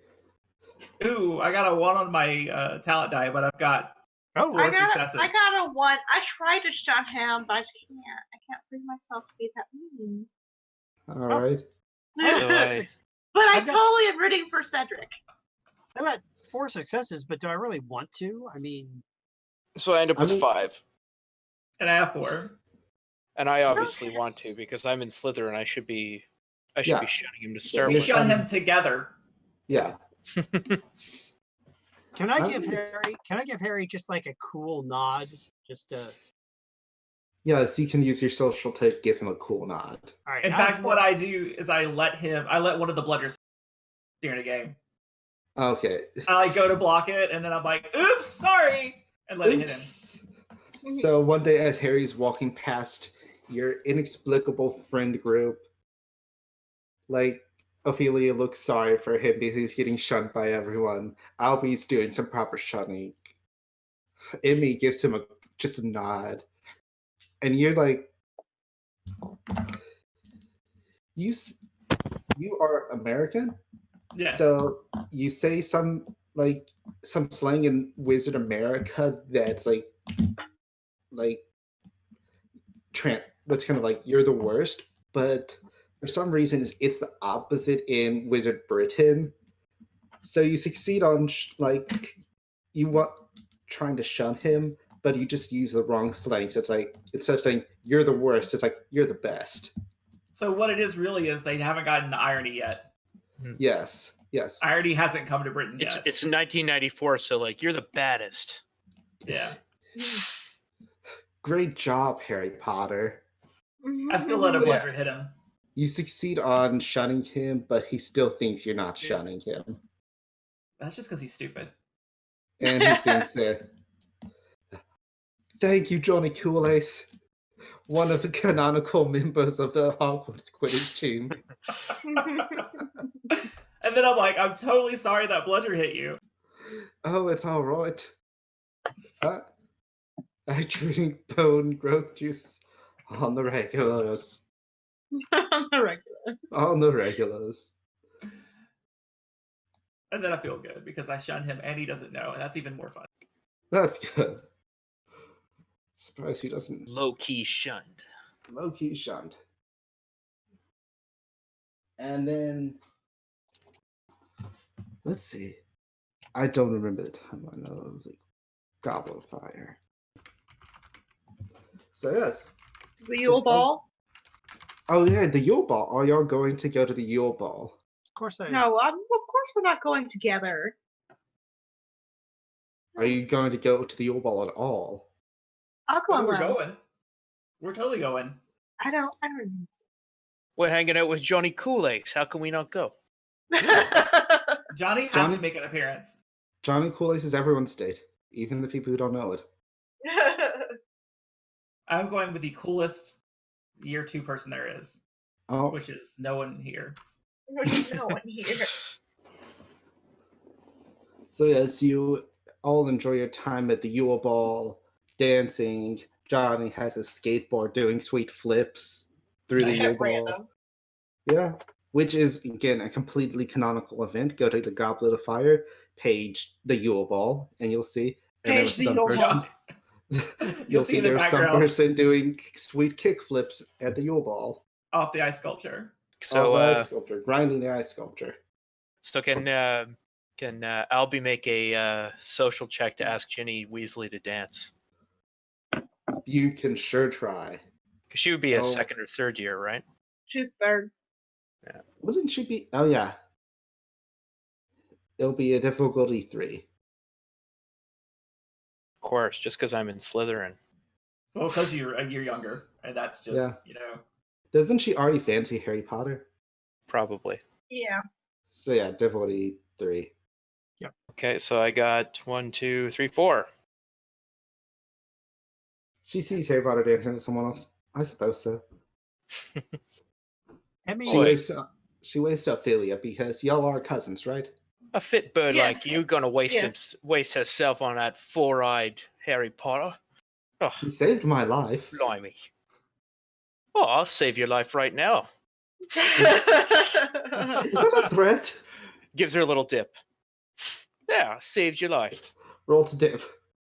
Ooh, I got a 1 on my talent die, but I've got Oh, 4 successes. I got a 1. I tried to shun him, but I just can't. I can't bring myself to be that mean. All right. But I I've got- totally am rooting for Cedric. I've got 4 successes, but do I really want to? I mean, So I end up I with mean- 5. And I have 4. And I obviously want to because I'm in Slytherin. I should be Yeah. shunning him to start We you're with. shun shunning- him together. Yeah. can I I'm give just- Harry? Can I give Harry just like a cool nod? Just to. Yes, you can use your social to give him a cool nod. All right. In fact, what I do is I let one of the bludgers during the game. Okay. I like go to block it, and then I'm like, "Oops, sorry," and let it hit him. Oops. So one day, as Harry's walking past your inexplicable friend group, like Ophelia looks sorry for him because he's getting shunned by everyone. Albie's doing some proper shunning. Emmy gives him just a nod, and you're like, you are American, Yes. so you say some slang in Wizard America that's that's kind of like you're the worst, but for some reason it's the opposite in Wizard Britain. So you succeed on you want trying to shun him, but you just use the wrong slang. So it's like instead of saying you're the worst, it's like you're the best. So what it is really is they haven't gotten to irony yet. Yes. Irony hasn't come to Britain yet. It's 1994, so like you're the baddest. Yeah. Great job, Harry Potter. I still let a Yeah. bludger hit him. You succeed on shunning him, but he still thinks you're not shunning him. That's just because he's stupid. And he thinks that. Thank you, Johnny Kool-Ace, one of the canonical members of the Hogwarts Quidditch team. And then I'm like, I'm totally sorry that bludger hit you. Oh, it's all right. I drink bone growth juice on the regulars. On the regular. On the regulars. And then I feel good because I shunned him and he doesn't know, and that's even more fun. That's good. Surprised he doesn't Low key shunned. low-key shunned. And then let's see. I don't remember the time I know of the Goblet of Fire. So yes. The Yule Ball? Oh yeah, the Yule Ball. Are y'all going to go to the Yule Ball? Of course, I. No, of course we're not going together. Are you going to go to the Yule Ball at all? I'll go Oh, we're alone. going. We're totally going. I don't know. We're hanging out with Johnny Kool-Ace. How can we not go? Johnny has Johnny- to make an appearance. Johnny Cool Ace is everyone's date, even the people who don't know it. I'm going with the coolest year 2 person there is, Oh, which is no one here. There's no one here. so yes, you all enjoy your time at the Yule Ball, dancing. Johnny has a skateboard doing sweet flips through the Nice. Yule That's Ball. random. Yeah, which is again a completely canonical event. Go to the Goblet of Fire page, the Yule Ball, and you'll see. And there Page was the some Yule person. Ball. You'll see see in the there's some background. person doing sweet kick flips at the Yule Ball. Off the ice sculpture. So, of the ice sculpture, grinding the ice sculpture. so can Albie make a social check to ask Ginny Weasley to dance? You can sure try. Because she would be a Oh. second or third year, right? She's third. Wouldn't she be? Oh yeah. It'll be a difficulty 3. Of course, just because I'm in Slytherin. Well, because you're a year younger, and that's just Yeah. you know. Doesn't she already fancy Harry Potter? Probably. Yeah. So yeah, difficulty 3. Okay, so I got 1, 2, 3, 4. She sees Harry Potter dancing with someone else. I suppose so. Emmy, She Boy. waves to Ophelia because y'all are cousins, right? A fit bird like Yes. you gonna waste Yes. waste herself on that four-eyed Harry Potter? Oh, He saved my life. blimey! Oh, I'll save your life right now. Is that a threat? Gives her a little dip. Yeah, saved your life. Roll to dip.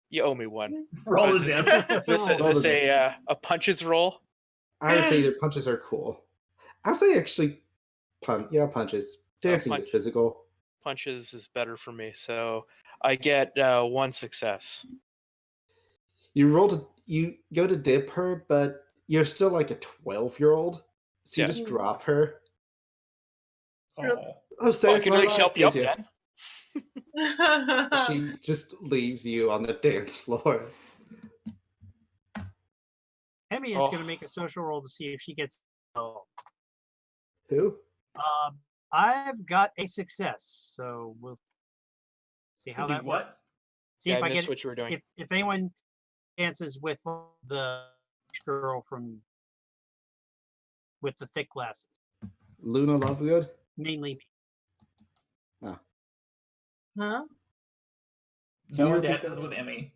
You owe me one. Roll Is the this- dip. Is this, Roll the dip. a punches roll? I would say their punches are cool. I would say actually, punches. Dancing punch. is physical. Punches is better for me, so I get 1 success. You go to dip her, but you're still like a 12-year-old, so you Yeah. just drop her. Oh. Oh, Well, I save can my at least life, help you up did then. She just leaves you on the dance floor. Emmy is Oh. going to make a social roll to see if she gets. Oh, Who? I've got a success, so we'll see how To do that what? works. See Yeah, if I I missed get what you were doing. if anyone dances with the girl with the thick glasses, Luna Lovegood? mainly me. Huh? Can No you one repeat dances that? with Emmy.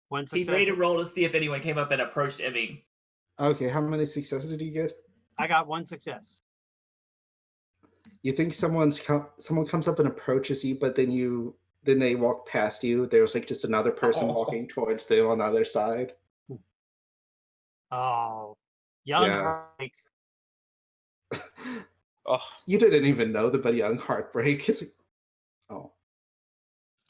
One He success. made a roll to see if anyone came up and approached Emmy. Okay, how many successes did you get? I got one success. You think someone comes up and approaches you, but then they walk past you. There's like just another person Oh. walking towards them on the other side. Oh, young Yeah. heartache. Oh, You didn't even know the but young heartbreak. It's like, oh.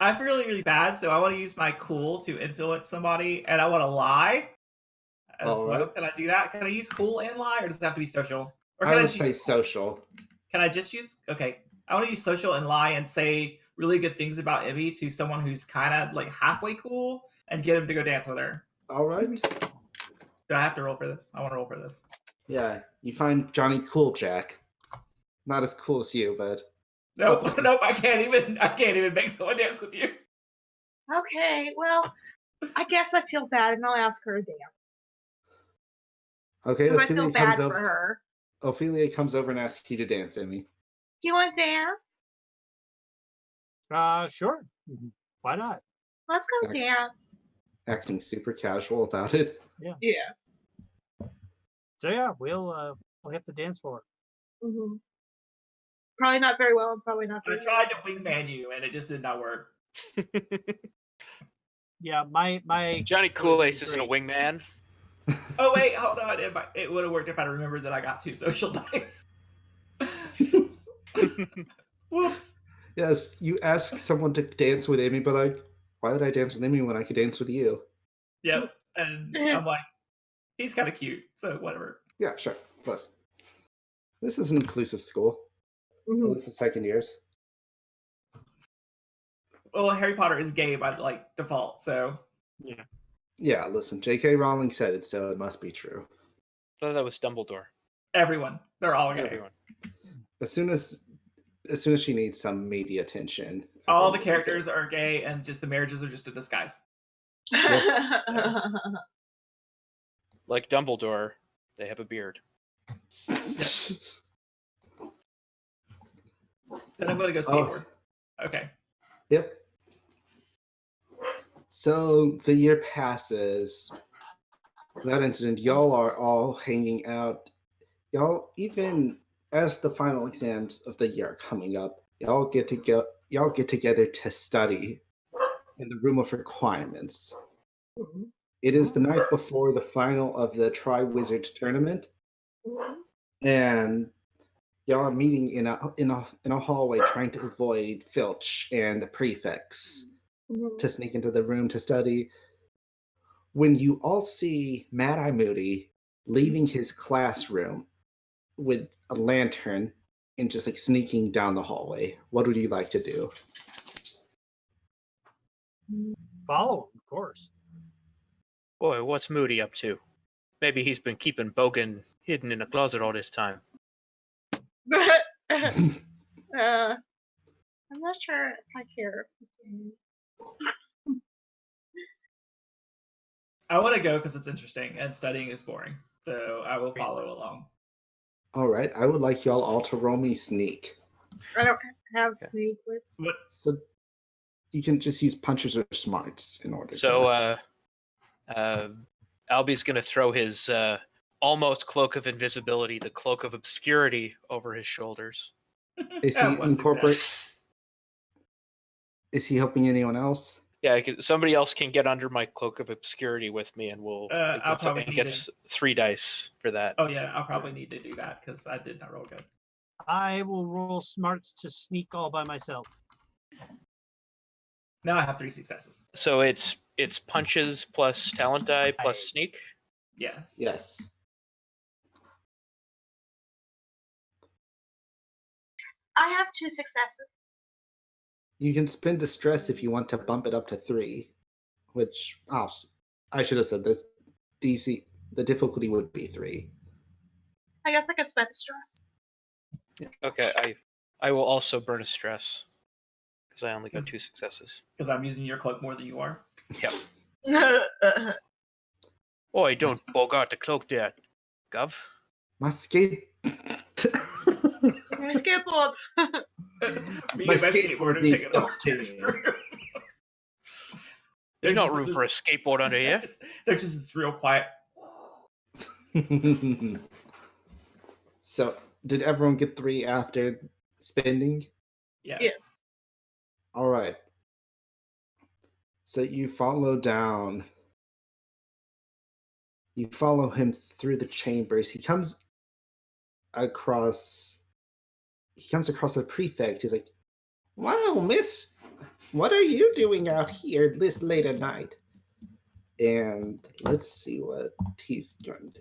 I feel really, really bad, so I want to use my cool to influence somebody, and I want to lie. As All well. right. Can I do that? Can I use cool and lie, or does it have to be social? Or I can I would just say use, social. can I just use? Okay, I want to use social and lie and say really good things about Emmy to someone who's kind of like halfway cool, and get him to go dance with her. All right. Do I have to roll for this? I want to roll for this. Yeah, you find Johnny Cooljack. Not as cool as you, but Nope, nope. I can't even make someone dance with you. Okay, well, I guess I feel bad and I'll ask her to dance. okay. Because I feel bad for over. her. Ophelia comes over and asks you to dance, Emmy. Do you want to dance? Sure. Why not? Let's go Okay. dance. Acting super casual about it. Yeah. So yeah, we'll hit the dance floor. hmm Probably not very well and probably not I very tried to wingman you, and it just did not work. Yeah, my Johnny Cool was Ace isn't a great. wingman. Oh wait, hold on. It would have worked if I remembered that I got 2 social dice. Oops. Whoops. Yes, you ask someone to dance with Amy, but like, why would I dance with Amy when I could dance with you? Yep. And I'm like, he's kind of cute, so whatever. Yeah, sure. Plus, this is an inclusive school. Mhm. Only for second years. Well, Harry Potter is gay by like default, so Yeah, listen, J.K. Rowling said it, so it must be true. I thought that was Dumbledore. everyone, they're all gay. Everyone. As soon as as soon as she needs some media attention. All the everyone will characters are gay, and just the marriages are just a disguise. Like Dumbledore, they have a beard. get- Then I'm going to go skateboard. Okay. Yep. So the year passes. That incident, y'all are all hanging out. Y'all, even as the final exams of the year are coming up, y'all get together to study in the room of requirements. It is the night before the final of the Tri-Wizard tournament, and y'all are meeting in a hallway trying to avoid Filch and the prefects to sneak into the room to study. When you all see Mad Eye Moody leaving his classroom with a lantern and just like sneaking down the hallway, what would you like to do? Follow him, of course. Boy, what's Moody up to? Maybe he's been keeping Bogan hidden in a closet all this time. I'm not sure if I care. I want to go because it's interesting, and studying is boring. So I will follow along. All right, I would like y'all all to roll me sneak. I don't have sneak with. What? So you can just use punches or smarts in order. So, Albie's going to throw his almost cloak of invisibility, the cloak of obscurity, over his shoulders. Is he That was incorporate? Is he helping anyone else? Yeah, 'cause somebody else can get under my cloak of obscurity with me, and we'll I'll probably it need gets 3 dice for that. Oh yeah, I'll probably need to do that because I did not roll good. I will roll smarts to sneak all by myself. Now I have 3 successes. So it's punches plus talent die plus sneak. Yes. Yes. I have 2 successes. You can spend distress if you want to bump it up to 3, which I should have said this. DC, the difficulty would be 3. I guess I could spend the stress. Okay, I will also burn a stress because I only got 2 successes. Because I'm using your cloak more than you are. Yep. Boy, don't bogart the cloak there, Gov. My skate. My skateboard. Me My and skateboard are needs taking off. self-tuning. There's no room for a skateboard under here. There's just this real quiet. So, did everyone get 3 after spending? Yes. Yes. All right. So you follow down. You follow him through the chambers. He comes across the prefect. He's like, "Wow, miss, what are you doing out here this late at night?" And let's see what he's going to do.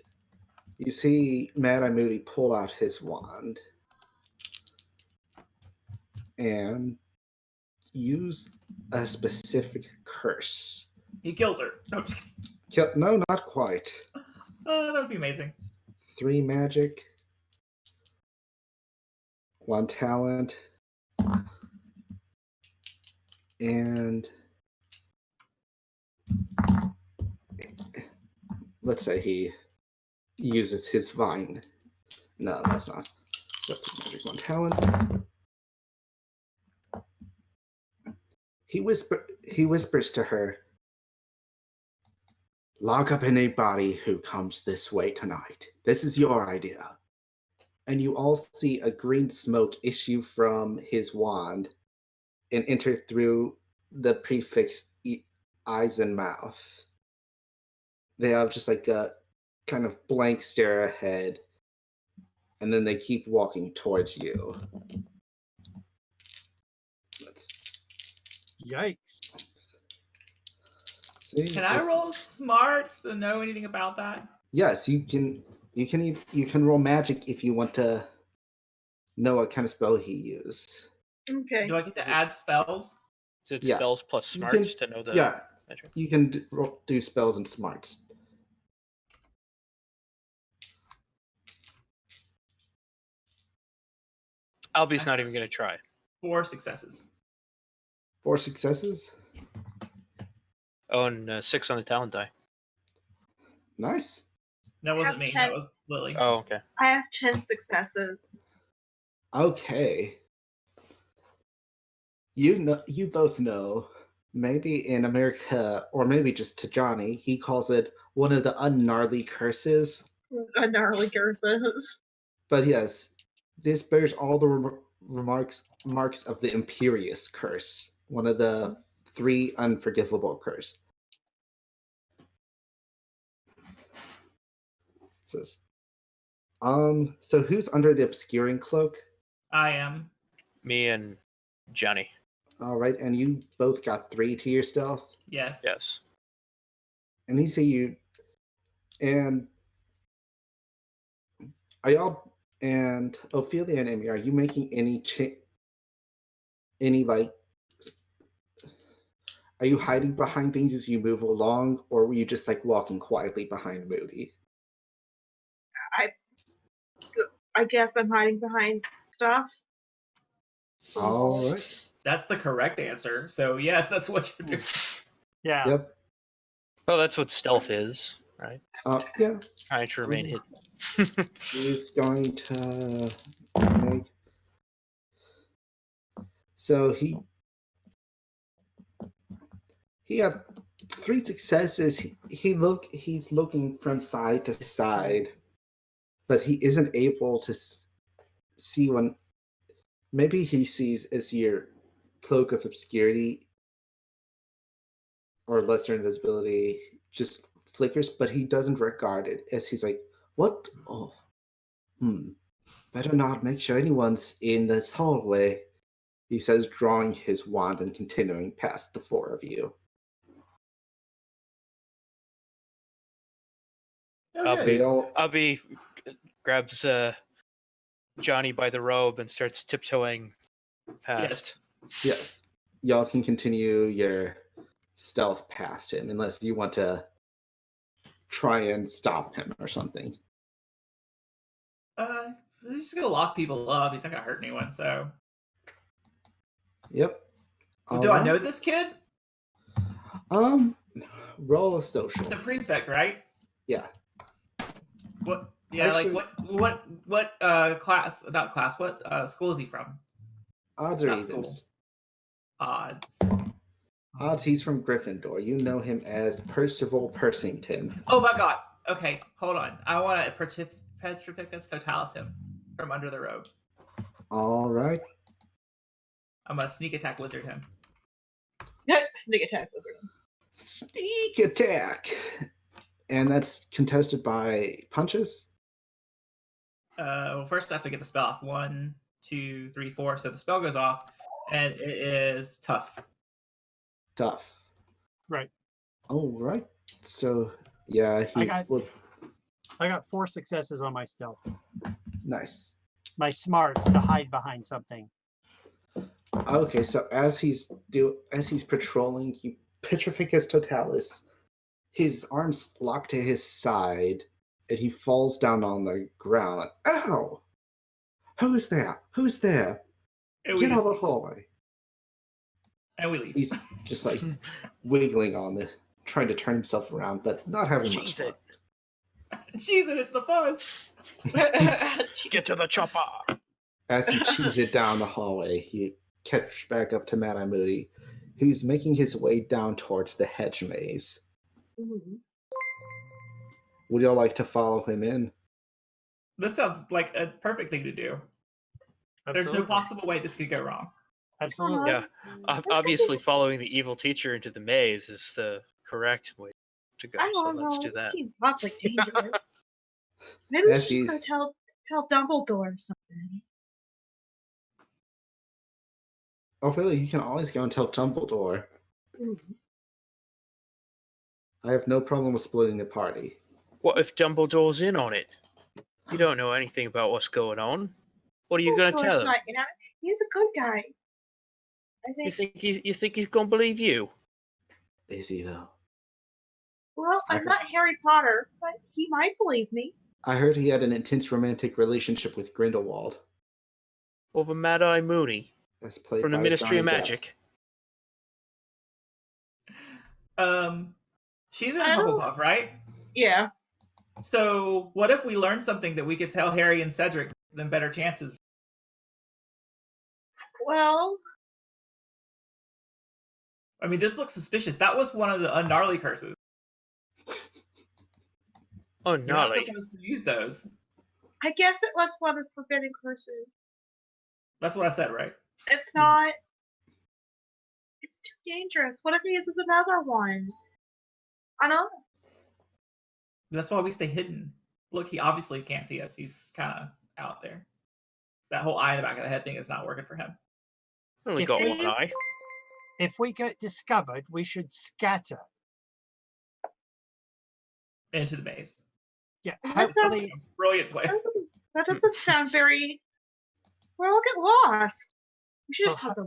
You see Mad Eye Moody pull out his wand and use a specific curse. He kills her. No, I'm just kidding. No, not quite. That would be amazing. 3 magic, 1 talent, and let's say he uses his vine. No, that's not. That's magic, 1 talent. He whispers to her, "Lock up anybody who comes this way tonight. This is your idea." And you all see a green smoke issue from his wand and enter through the prefix eyes and mouth. They have just like a kind of blank stare ahead, and then they keep walking towards you. Yikes. See, Can I roll smarts to know anything about that? Yes, you can. You can roll magic if you want to know what kind of spell he used. Okay. Do I get to add spells? Is it Yeah. spells plus You smarts can- to know the Yeah, magic? you can do spells and smarts. Albie's not even going to try. 4 successes. 4 successes. Oh, and 6 on the talent die. Nice. That wasn't me. 10. That was Lily. Oh, okay. I have 10 successes. Okay. You both know, maybe in America, or maybe just to Johnny, he calls it one of the ungnarly curses. Gnarly curses. But yes, this bears all the marks of the Imperious curse, one of the 3 unforgivable curse. Says, so who's under the obscuring cloak? I am. Me and Johnny. All right, and you both got 3 to your stealth. Yes. Yes. And he see you, and are y'all and Ophelia and Amy, are you making any like? Are you hiding behind things as you move along, or were you just like walking quietly behind Moody? I guess I'm hiding behind stuff. All right. That's the correct answer. So yes, that's what you're doing. Yeah. Yep. Well, that's what stealth is, right? Yeah. Trying to remain hidden. He's going to make. So he had 3 successes. He's looking from side to side, but he isn't able to see when. Maybe he sees as your cloak of obscurity or lesser invisibility just flickers, but he doesn't regard it as he's like, "What? Oh, better not make sure anyone's in this hallway," he says, drawing his wand and continuing past the 4 of you. Okay. So Albie grabs Johnny by the robe and starts tiptoeing past. yes, y'all can continue your stealth past him unless you want to try and stop him or something. He's just gonna lock people up. He's not gonna hurt anyone. So. Yep. Do I know this kid? Roll a social. It's a prefect, right? Yeah. What? Yeah, Actually- like what class? Not class. What school is he from? Odds or Not evens? school. Odds. Odds, he's from Gryffindor. You know him as Percival Pursington. Oh my god. Okay, hold on. I want to Petrificus Totalis him from under the robe. All right. I'm a sneak attack wizard him. Sneak attack wizard. Sneak attack. And that's contested by punches? Well, first I have to get the spell off. 1, 2, 3, 4. So the spell goes off, and it is tough. Tough. Right. All right. So, yeah, I got 4 successes on my stealth. Nice. My smarts to hide behind something. Okay, so as he's patrolling, you Petrificus Totalis, his arms lock to his side, and he falls down on the ground. Like, ow! Who's there? Who's there? And Get out of the hallway. And we leave. He's just like wiggling on this, trying to turn himself around, but not having much Cheese fun. it. Jeez, it's the fuzz. Get to the chopper. As he cheese it down the hallway, he catches back up to Mad Eye Moody, who's making his way down towards the hedge maze. Mhm. Would y'all like to follow him in? This sounds like a perfect thing to do. There's no possible way this could go wrong. Absolutely. Yeah. Obviously, following the evil teacher into the maze is the correct way to go. I So don't let's know. do It that. seems awfully dangerous. Maybe we As should just he's- go tell Dumbledore something. Ophelia, you can always go and tell Dumbledore. Mhm. I have no problem with splitting the party. What if Dumbledore's in on it? You don't know anything about what's going on. What are you going to Dumbledore's tell him? not, he's a good guy. I You think. think he's going to believe you? Is he, though? Well, I I'm heard- not Harry Potter, but he might believe me. I heard he had an intense romantic relationship with Grindelwald. over Mad-Eye Mooney That's played from the by Ministry of Johnny Depp. Magic. She's in I don't- Hufflepuff, right? Yeah. So what if we learned something that we could tell Harry and Cedric, then better chances? Well, I mean, this looks suspicious. That was one of the ungnarly curses. Oh, You're not gnarly. supposed to use those. I guess it was one of the forbidden curses. That's what I said, right? It's not. It's too dangerous. What if he uses another one? I don't know. That's why we stay hidden. Look, he obviously can't see us. He's kind of out there. That whole eye in the back of the head thing is not working for him. Only If got they- one eye. If we get discovered, we should scatter. Into the maze. Yeah, That hopefully, sounds- Brilliant play. That doesn't sound very. We'll get lost. We should just Well, tell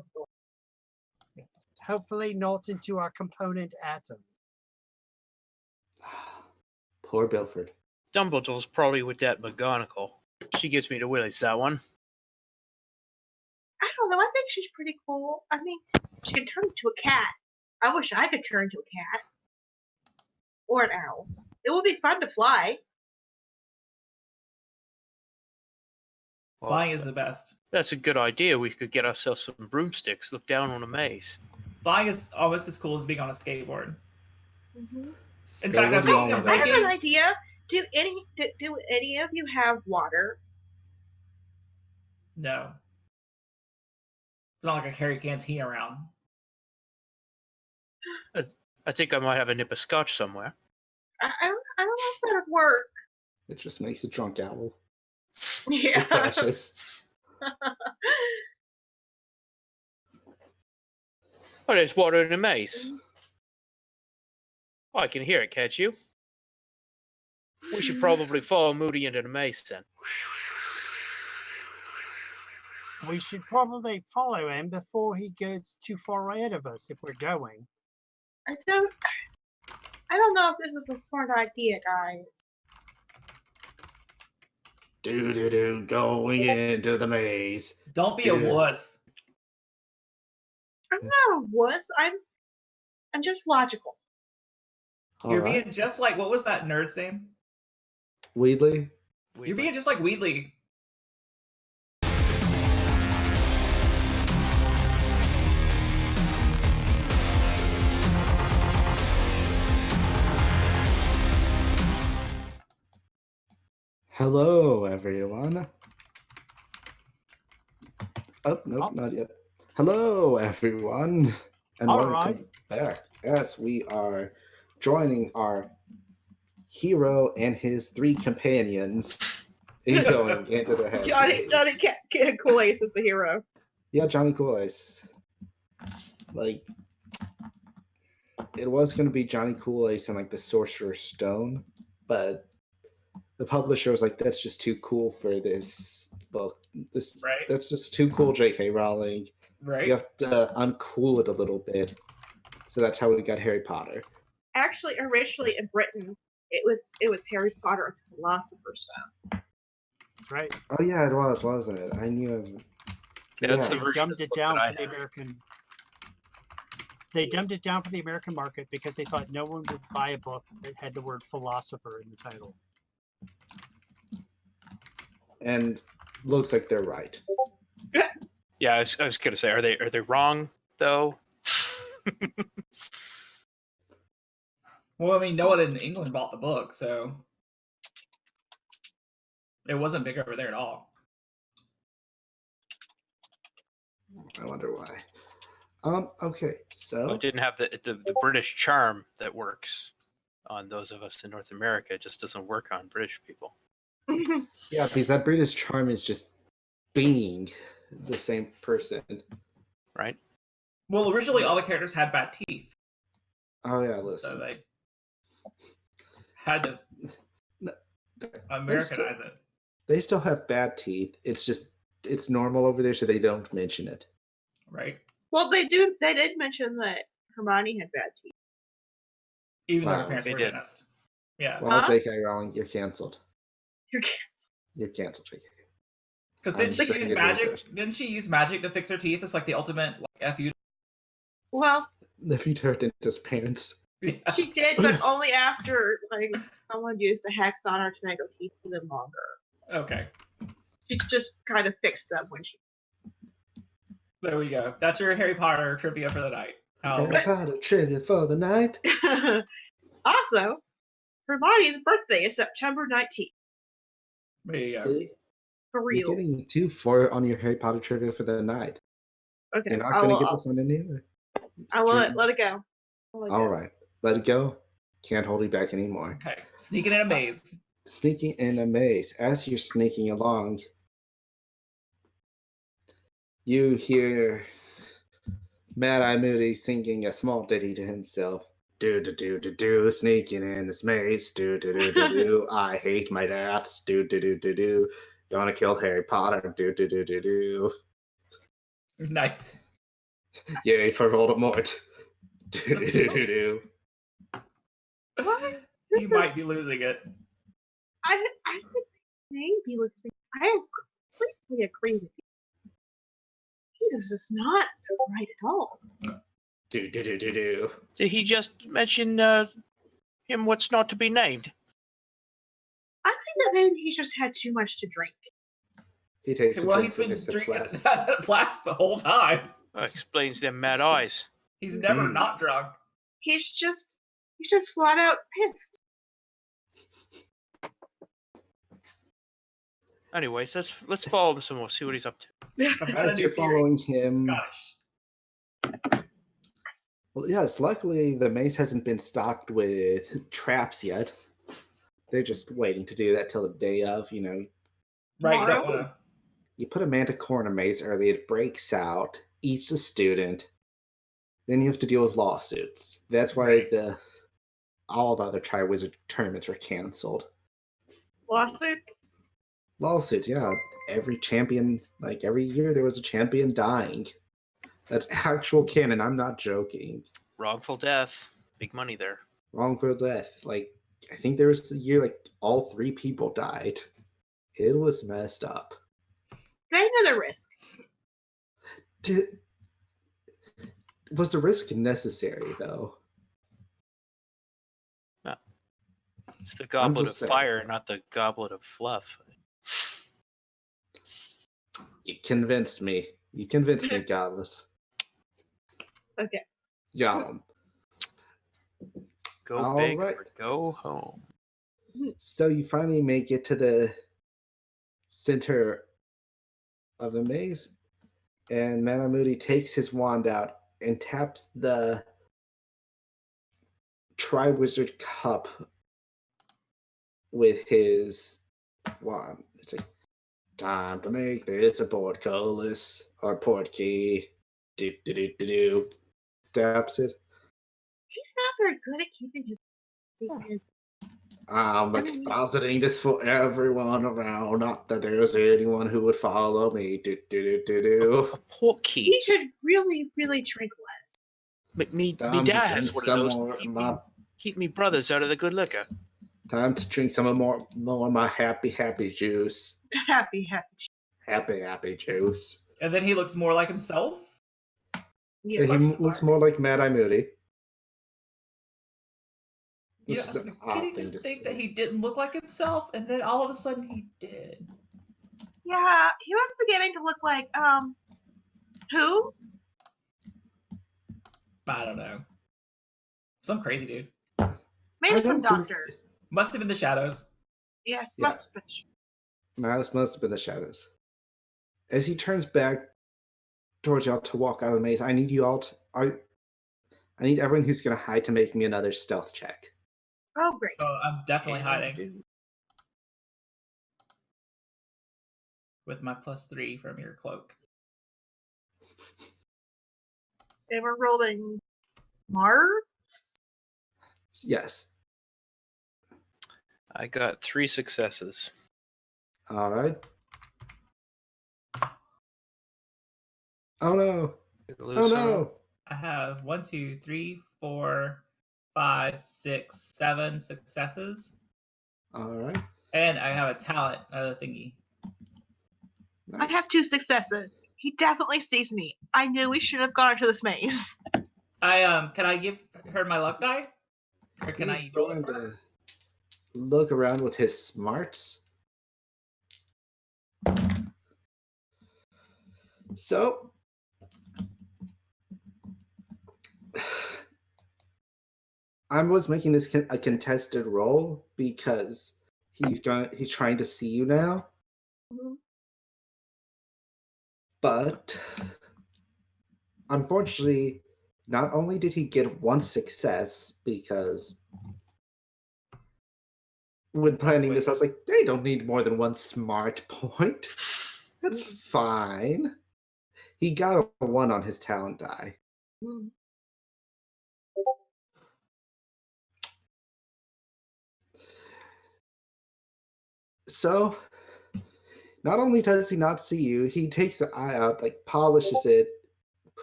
them. hopefully not into our component atoms. Poor Bilford. Dumbledore's probably with that McGonagall. She gives me the willies, that one. I don't know. I think she's pretty cool. I mean, she can turn into a cat. I wish I could turn into a cat or an owl. It would be fun to fly. Well, Flying is the best. that's a good idea. We could get ourselves some broomsticks, look down on a maze. Flying is almost as cool as being on a skateboard. Mm-hmm. In fact, I'm Stay thinking alone. of I have making- an idea. Do any of you have water? No. It's not like a carry canteen around. I think I might have a nip of scotch somewhere. I don't know if that would work. It just makes a drunk owl. Yeah. Precious. Oh, there's water in the maze. Oh, I can hear it, can't you? We should probably follow Moody into the maze then. We should probably follow him before he gets too far ahead of us if we're going. I don't know if this is a smart idea, guys. Do going into the maze. Don't be a Yeah. wuss. I'm not a wuss. I'm just logical. You're Alright. being just like, what was that nerd's name? Weedley. You're being just like Weedley. Hello, everyone. Oh, nope, Oh. not yet. Hello, everyone. And All welcome right. back. Yes, we are joining our hero and his 3 companions in going into the head. Johnny Kool Ace is the hero. Yeah, Johnny Cool Ace. Like, it was going to be Johnny Cool Ace and like the Sorcerer's Stone, but the publisher was like, "That's just too cool for this book. Right. That's just too cool, J.K. Rowling. Right? You have to uncool it a little bit." So that's how we got Harry Potter. Actually, originally in Britain, it was Harry Potter and the Philosopher's Stone. Right? Oh yeah, it was, wasn't it? I knew it. Yeah, that's the They version of dumbed the it book down that I for the have. American. They dumbed it down for the American market because they thought no one would buy a book that had the word philosopher in the title. And looks like they're right. Yeah, I was gonna say, are they wrong though? Well, I mean, no one in England bought the book, so it wasn't big over there at all. I wonder why. Okay, Well, so it didn't have the British charm that works on those of us in North America. It just doesn't work on British people. yeah, because that British charm is just being the same person. Right? Well, originally all the characters had bad teeth, Oh yeah, so listen. they had to No, Americanize it. They still have bad teeth. It's normal over there, so they don't mention it. Right? Well, they did mention that Hermione had bad teeth. Even though Wow, her parents they were did. dentist. Yeah. Well, Huh? J.K. Rowling, you're canceled. You're You're canceled, J.K. Because I'm didn't she saying use it magic? is. Didn't she use magic to fix her teeth? It's like the ultimate like fu. Well, If he turned into his parents. Yeah. she did, but only after like someone used a hex on her to make her teeth even longer. Okay, She just kind of fixed them when she. there we go. That's your Harry Potter trivia for the night. Oh, Harry Potter trivia for the night. Also, Hermione's birthday is September 19th. there you go. See, For you're real. getting 2 on your Harry Potter trivia for the night. Okay. You're not going to get this one in either. I will let it go. All right, let it go. Can't hold you back anymore. Okay, sneaking in a maze. Sneaking in a maze. As you're sneaking along, you hear Mad Eye Moody singing a small ditty to himself. Do do do do do, sneaking in this maze. Do do do do do. I hate my dads. Do do do do do. Gonna kill Harry Potter. Do do do do do. Nice. Yay for Voldemort. Do do do do do. What? You This might is- be losing it. I think they may be losing. I completely agree with you. He is just not so right at all. Do do do do do. Did he just mention him what's not to be named? I think that maybe he's just had too much to drink. He takes a Well, drink he's from been his drinking flask. blast the whole time. That explains them mad eyes. He's never Mm. not drunk. He's just flat out pissed. Anyways, let's follow him some more. See what he's up to. I've got a As new you're theory. following him, Gosh. well, yes, luckily the maze hasn't been stocked with traps yet. They're just waiting to do that till the day of, you know. Right, you don't Tomorrow? want to. You put a manticore in a maze early, it breaks out, eats a student, then you have to deal with lawsuits. That's why Right. all the other Triwizard tournaments were canceled. Lawsuits? Lawsuits, yeah. Every champion, like every year there was a champion dying. That's actual canon, I'm not joking. Wrongful death. Big money there. Wrongful death. Like, I think there was a year like all 3 people died. It was messed up. They know the risk. Was the risk necessary though? It's the goblet of just saying. fire, not the goblet of fluff. You convinced me. You convinced me, Godless. Okay. Yum. Go All big right. or go home. So you finally make it to the center of the maze, and Mana Moody takes his wand out and taps the Triwizard Cup with his wand. It's like, time to make this a portcullis or portkey. Do do do do do. Taps it. He's not very good at keeping his secrets. I'm expositing this for everyone around. Not that there's anyone who would follow me. Do do do do do. A portkey. He should really, really drink less. Me Time dad to has drink one some of those. more. Keep me brothers out of the good liquor. Time to drink some more of my happy juice. Happy. Happy juice. And then he looks more like himself. Yeah, Yes. he looks more like Mad Eye Moody. Which Yes, is an odd beginning thing to to think say. that he didn't look like himself, and then all of a sudden he did. Yeah, he was beginning to look like who? I don't know. Some crazy dude. Maybe I some don't think- doctor. Must have been the shadows. Yes, Yeah. must have been. No, this must have been the shadows. As he turns back towards y'all to walk out of the maze, I need you all to. I need everyone who's going to hide to make me another stealth check. Oh, great. Oh, I'm definitely Can hiding do. with my +3 from your cloak. They were rolling Mars. Yes. I got 3 successes. All right. Oh no! Lose Oh some. no! I have 1, 2, 3, 4, 5, 6, 7 successes, All right. and I have a talent, another thingy. I Nice. have 2 successes. He definitely sees me. I knew we should have gone into this maze. Can I give her my luck die? Or can He's I roll going it? to look around with his smarts. So, I was making this a contested roll because he's trying to see you now. Mhm. But unfortunately, not only did he get 1 success, because when planning this, I was like, they don't need more than 1 smart point. That's fine. He got a 1 on his talent die. Mm. So, not only does he not see you, he takes the eye out, like polishes it,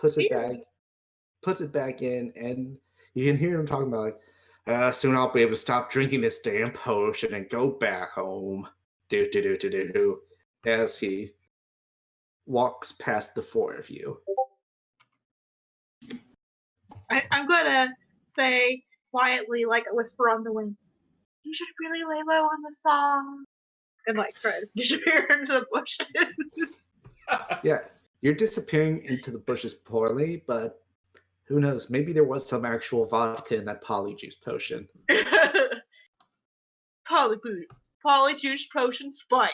puts it back in, and you can hear him talking about like, soon I'll be able to stop drinking this damn potion and go back home. Do. As he walks past the 4 of you. I'm gonna say quietly, like a whisper on the wind, you should really lay low on the song. And like try to disappear into the bushes. Yeah, you're disappearing into the bushes poorly, but who knows? Maybe there was some actual vodka in that polyjuice potion. Polyjuice potion spike.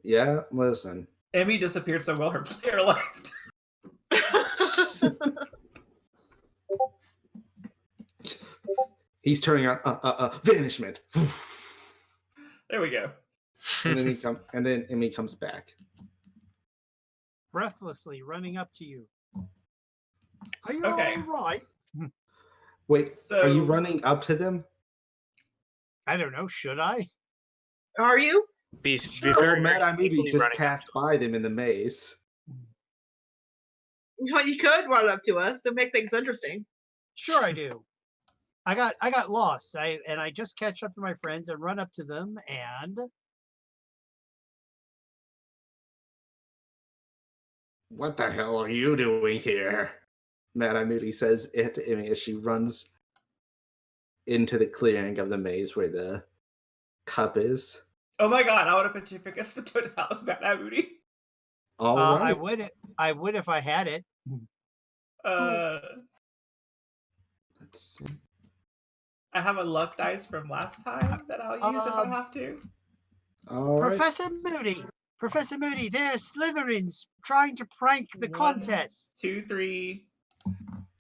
Yeah, listen. Emmy disappeared so well her player left. He's turning on vanishment. There we go. And then Emmy comes back. Breathlessly running up to you. Are you Okay. all right? Wait, are you So- running up to them? I don't know. Should I? Are you? Be Oh, very, Matt, very I maybe sneakily just running up passed to by them in the maze. Well, you could run up to us to make things interesting. Sure, I do. I got lost. I just catch up to my friends and run up to them and What the hell are you doing here? Mad Moody says it to Emmy as she runs into the clearing of the maze where the cup is. Oh my god, I would have Pacificus for Totalis Bad Moody. All I right. would if I had it. Let's see. I have a luck dice from last time that I'll use if I have to. All right. Professor Moody, they're Slytherins trying to prank the 1, contest. 2, 3.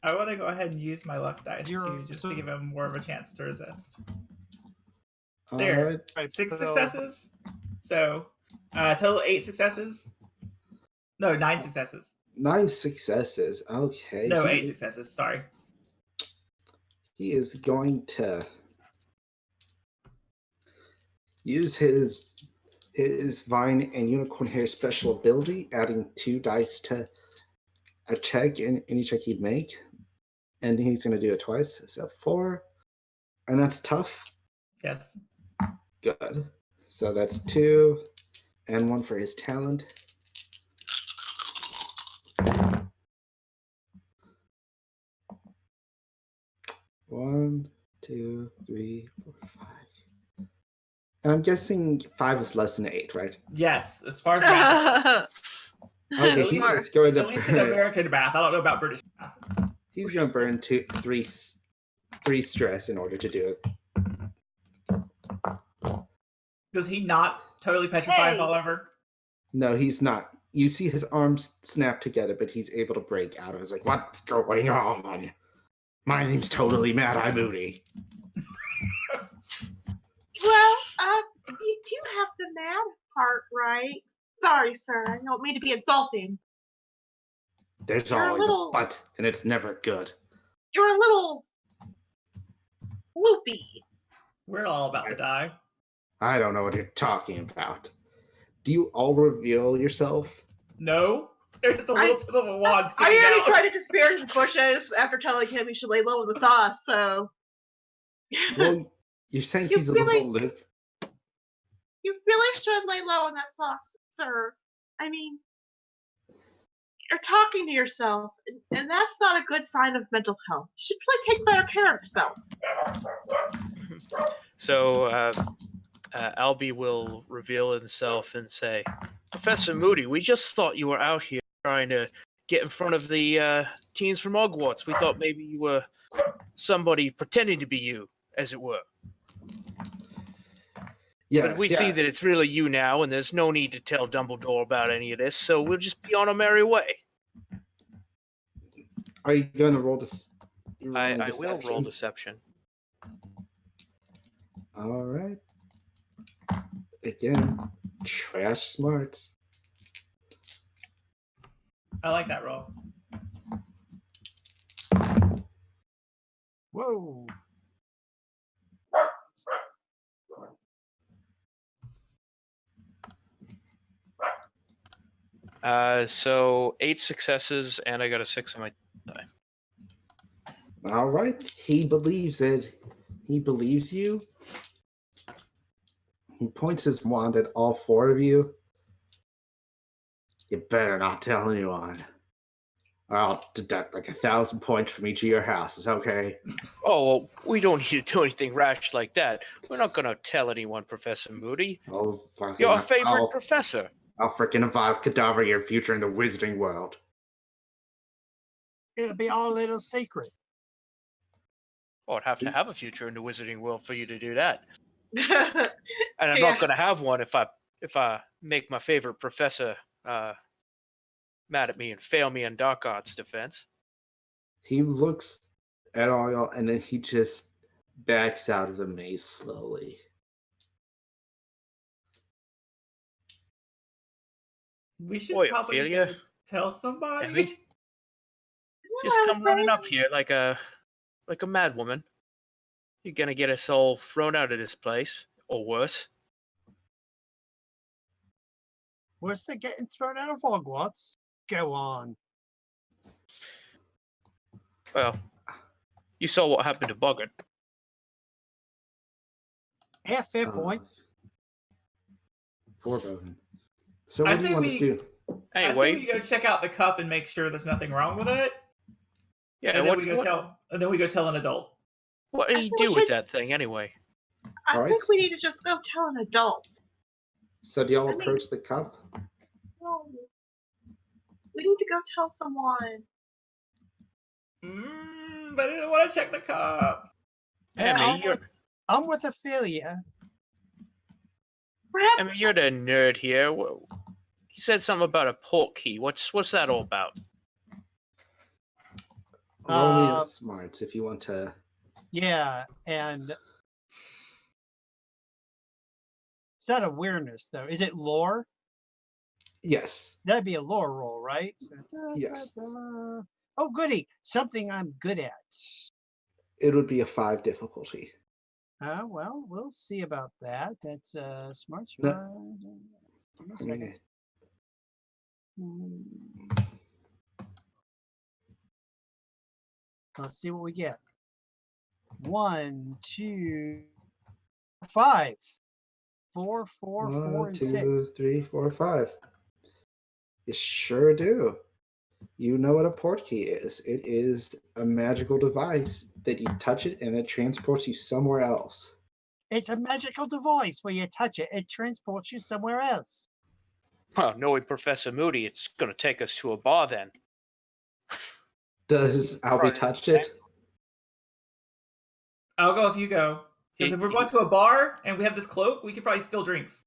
I want to go ahead and use my luck dice Zero, too, just so- to give him more of a chance to resist. All There. right. 6 successes. So, total 8 successes. No, 9 successes. 9 successes. Okay. No, 8 successes. Sorry. He is going to use his vine and unicorn hair special ability, adding 2 dice to a check in any check he'd make. And he's going to do it twice. So 4. And that's tough. Yes. Good. So that's 2 and 1 for his talent. One, 2, 3, 4, 5. And I'm guessing 5 is less than 8, right? Yes, as far as math. Okay, At he's least- just going to At least in burn. American math. I don't know about British math. He's going to burn 3 stress in order to do it. Does he not totally petrify Hey. fall over? No, he's not. You see his arms snap together, but he's able to break out of it. It's like, what's going on? My name's totally Mad Eye Moody. Well, you do have the mad part, right? Sorry, sir. I don't mean to be insulting. There's You're a always little- a but, and it's never good. You're a little loopy. We're all about to die. I don't know what you're talking about. Do you all reveal yourself? No, there's a little tip of a wand I sticking already out. tried to disappear in the bushes after telling him he should lay low with the sauce, so. Well, you're saying You he's a really- little loop. You really should lay low on that sauce, sir. I mean, you're talking to yourself, and that's not a good sign of mental health. You should really take better care of yourself. So Albie will reveal himself and say, Professor Moody, we just thought you were out here trying to get in front of the teens from Hogwarts. We thought maybe you were somebody pretending to be you, as it were. Yes, But we see that it's really you now, and there's no need to tell Dumbledore about any of this, so we'll just be on our merry way. Are you going to roll this? I will roll deception. All right. Again, trash smarts. I like that roll. Whoa. So 8 successes, and I got a 6 on my die. All right. He believes it. He believes you. He points his wand at all 4 of you. You better not tell anyone, or I'll deduct like 1,000 points from each of your houses, okay? Oh, well, we don't need to do anything rash like that. We're not going to tell anyone, Professor Moody. Oh, fucking, Your favorite professor. I'll freaking evolve cadaver your future in the wizarding world. It'll be our little secret. Oh, I'd have to have a future in the wizarding world for you to do that. Yeah. And I'm not going to have one if I make my favorite professor mad at me and fail me in dark arts defense. He looks at all y'all, and then he just backs out of the maze slowly. We should Boy, probably Ophelia. go tell somebody. Emmy? Isn't that Just what I come was running saying? up here like a mad woman. You're going to get us all thrown out of this place, or worse. Worse than getting thrown out of Hogwarts. Go on. Well, you saw what happened to Boggart. Yeah, fair point. Foreboding. So I what do say you want we- to do? I say Anyway, we go check out the cup and make sure there's nothing wrong with it, yeah, and then what we go tell an adult. what do I you think we do with should- that thing anyway? I Alright. think we need to just go tell an adult. So do y'all I mean- approach the cup? No. We need to go tell someone. But I didn't want to check the cup. Yeah, Emmy, I'm with Ophelia. Perhaps you're the nerd here. He said something about a port key. What's that all about? Roll me a Uh, smarts if you want to. Yeah, and it's not awareness though. Is it lore? Yes. That'd be a lore roll, right? So, Yes. Oh, goody! Something I'm good at. It would be a 5 difficulty. Well, we'll see about that. That's smart. No. Give me a I second. mean, Let's see what we get. 1, 2, 5. 4, 4, 4, 1, and 2, 6. 3, 4, 5. You sure do. You know what a port key is. It is a magical device that you touch it and it transports you somewhere else. It's a magical device where you touch it, it transports you somewhere else. Well, knowing Professor Moody, it's going to take us to a bar then. Does Albie touch it? I'll go if you go. Because if we're going to a bar and we have this cloak, we could probably steal drinks.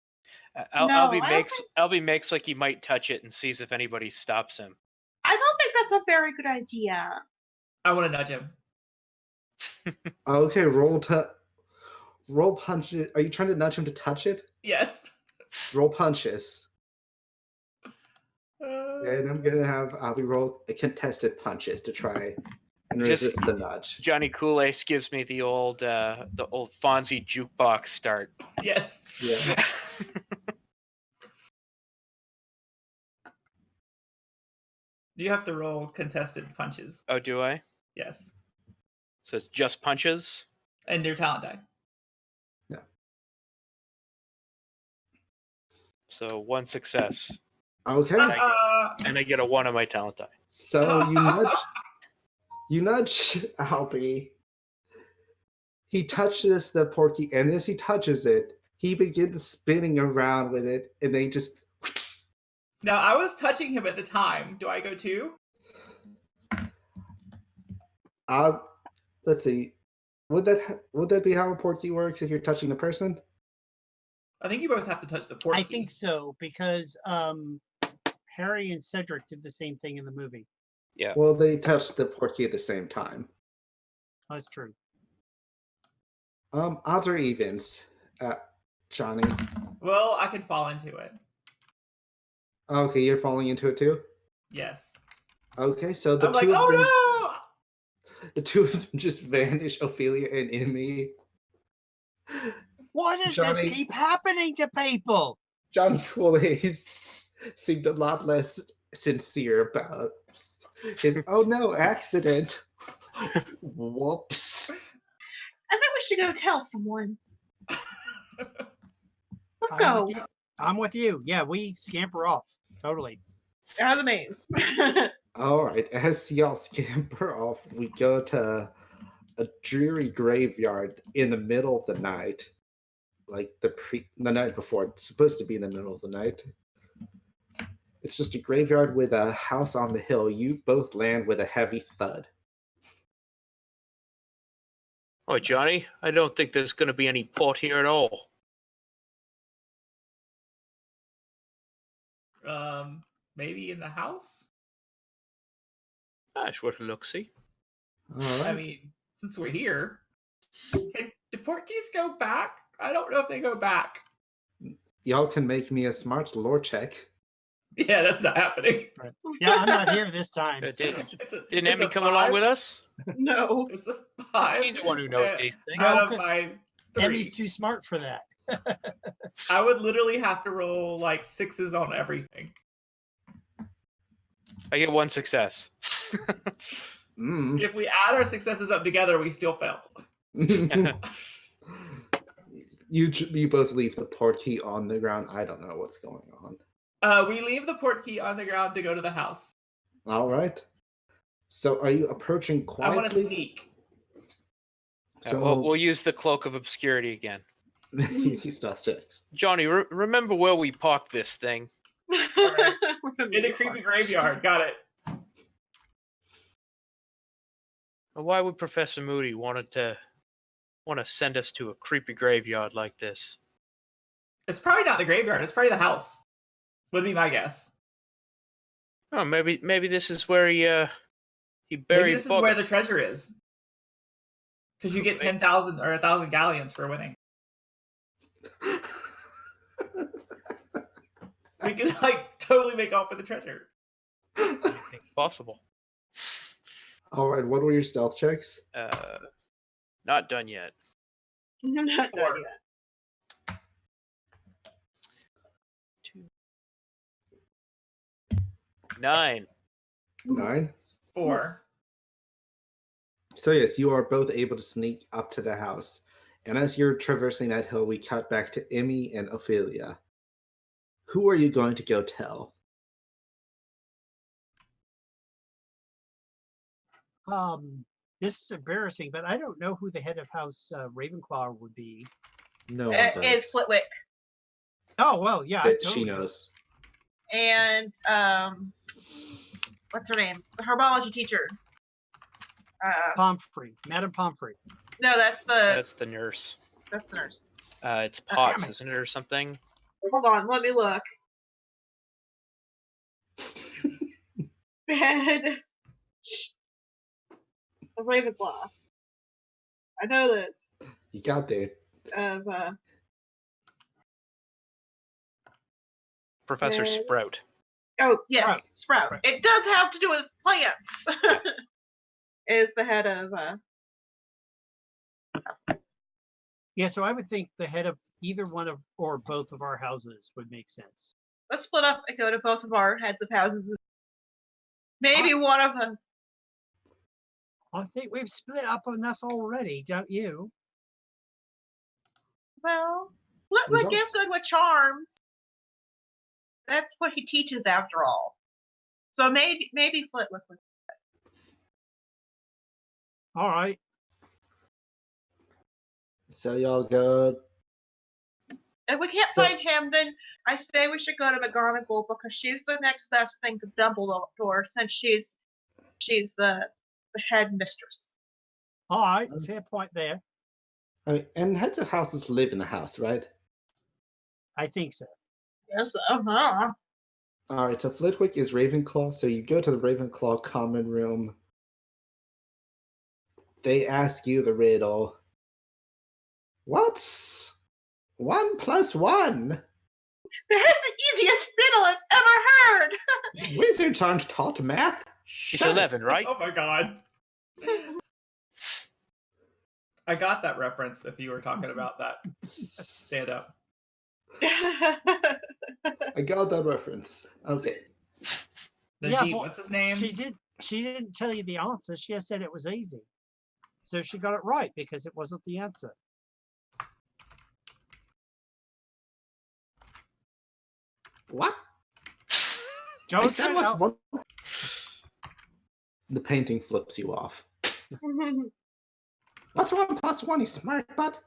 No, Albie I don't Albie makes like he might touch it and sees if anybody stops him. I don't think that's a very good idea. I want to nudge him. Okay, roll punches. Are you trying to nudge him to touch it? Yes. Roll punches. And I'm gonna have Albie roll a contested punches to try and Just- resist the nudge. Johnny Kool-Aid gives me the old Fonzie jukebox start. Yes. Yeah. You have to roll contested punches. Oh, do I? Yes. So it's just punches? And your talent die. So 1 success. Okay. And I get a 1 on my talent die. So you nudge Albie. He touches the porky, and as he touches it, he begins spinning around with it, and they just. Now, I was touching him at the time. Do I go too? Let's see. Would that be how a porky works if you're touching the person? I think you both have to touch the porky. I think so because Harry and Cedric did the same thing in the movie. Yeah. Well, they touched the porky at the same time. That's true. Odds or evens, Johnny? Well, I can fall into it. Okay, you're falling into it too? Yes. Okay, so I'm like, oh no! The two of them just vanish, Ophelia and Emmy. What does Johnny- this keep happening to people? Johnny Kool-Aid seemed a lot less sincere about his oh no, accident. Whoops. I think we should go tell someone. Let's I'm go. with you. I'm with you. Yeah, we scamper off. Totally. Out of the maze. Alright, as y'all scamper off, we go to a dreary graveyard in the middle of the night. Like the night before. It's supposed to be in the middle of the night. It's just a graveyard with a house on the hill. You both land with a heavy thud. Oh, Johnny, I don't think there's going to be any port here at all. Maybe in the house? That's what it looks. See. Alright. I mean, since we're here, do porkies go back? I don't know if they go back. Y'all can make me a smart lore check. Yeah, that's not happening. Yeah, I'm not here this time. Didn't It's Emmy a come along 5. with us? No. It's a 5. He's the one who knows and these things. No, Out of 'cause my 3. Emmy's too smart for that. I would literally have to roll like 6s on everything. I get 1 success. Mm. If we add our successes up together, we still fail. You both leave the portkey on the ground. I don't know what's going on. We leave the portkey on the ground to go to the house. All right. So are you approaching I want to quietly? sneak. So We'll use the cloak of obscurity again. he does checks. Johnny, remember where we parked this thing? In the creepy graveyard. Got it. Why would Professor Moody want to send us to a creepy graveyard like this? It's probably not the graveyard. It's probably the house. Would be my guess. Oh, maybe this is where he buried. Maybe this is Bogart. where the treasure is. Because you get 10,000 or 1,000 galleons for winning. We could like totally make off with the treasure. Possible. All right. What were your stealth checks? Not done yet. Not done 4. yet. 2. 9. 9. 4. So yes, you are both able to sneak up to the house. And as you're traversing that hill, we cut back to Emmy and Ophelia. Who are you going to go tell? This is embarrassing, but I don't know who the head of House Ravenclaw would be. No one It is does. Flitwick. Oh well, yeah, I That totally she know. knows. And what's her name? The herbology teacher. Pomfrey, Madame Pomfrey. No, that's That's the nurse. the nurse. It's damn Potts, it. isn't it, or something? Hold on, let me look. Head of Ravenclaw. I know this. You got there. Of Professor Yeah. Sprout. oh yes, Sprout. Sprout. It does have to do with plants. Is the head of Yeah, so I would think the head of either one of or both of our houses would make sense. let's split up and go to both of our heads of houses. Maybe one of them. I think we've split up enough already, don't you? Well, Flitwick There's is good with charms. That's what he teaches after all. So maybe Flitwick would. All right. So y'all go. If we can't So- find him, then I say we should go to McGonagall because she's the next best thing to Dumbledore since she's the head mistress. All right. Fair point there. I mean, and heads of houses live in the house, right? I think so. Yes, All right, so Flitwick is Ravenclaw, so you go to the Ravenclaw common room. They ask you the riddle. What's 1 + 1? That is the easiest riddle I've ever heard. Wizards aren't taught math. It's Shut it. 11, right? Oh my god. I got that reference if you were talking about that stand up. I got that reference. Okay. Najib, but what's his name? She didn't tell you the answer. She just said it was easy. So she got it right because it wasn't the answer. What? I Don't said turn what's out. one. The painting flips you off. What's 1 + 1, you smart butt?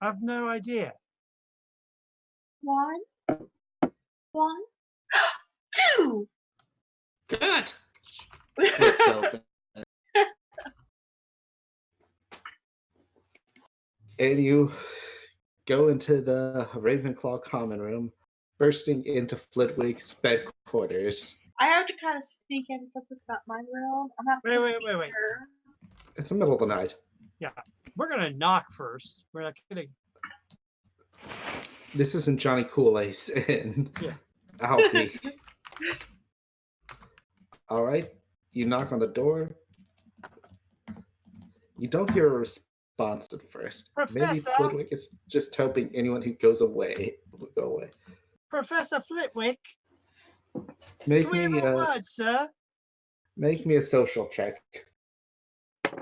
I've no idea. 1, 1, 2. Good. Flips open. And you go into the Ravenclaw common room, bursting into Flitwick's bed quarters. I have to kind of sneak in since it's not my room. I'm not. Wait. It's the middle of the night. We're gonna knock first. We're not kidding. This isn't Johnny Kool-Aid in Yeah. Alfie. All right, you knock on the door. You don't hear a response at first. Maybe Professor? Flitwick is just hoping anyone who goes away will go away. Professor Flitwick, Make can we have me a word, sir? make me a social check.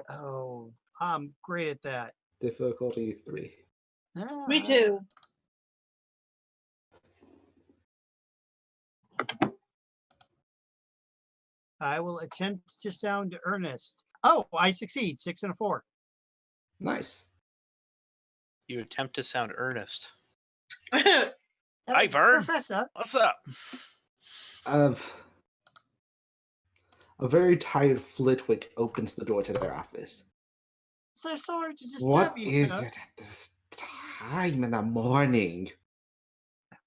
Oh, I'm great at that. Difficulty 3. Me too. I will attempt to sound earnest. Oh, I succeed. 6 and a 4. Nice. You attempt to sound earnest. Oh, Hi, Vern. Professor, What's up? A very tired Flitwick opens the door to their office. so sorry to disturb What you, is sir. it at this time in the morning?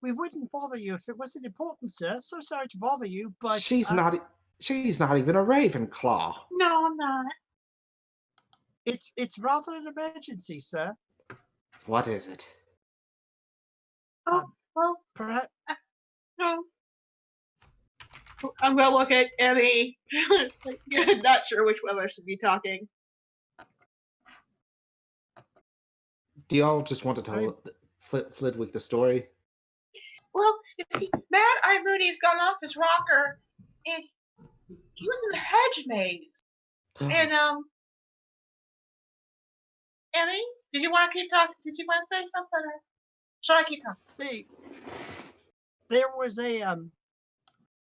We wouldn't bother you if it wasn't important, sir. So sorry to bother you, but She's not even a Ravenclaw. no, I'm not. It's rather an emergency, sir. What is it? Well, Perhaps no. I'm gonna look at Emmy. Not sure which one I should be talking. Do y'all just want to tell Flitwick the story? Well, you see, Mad Eye Mooney's gone off his rocker, and he was in the hedge maze. And Emmy, did you want to keep talking? Did you want to say something, or should I keep talking? there was a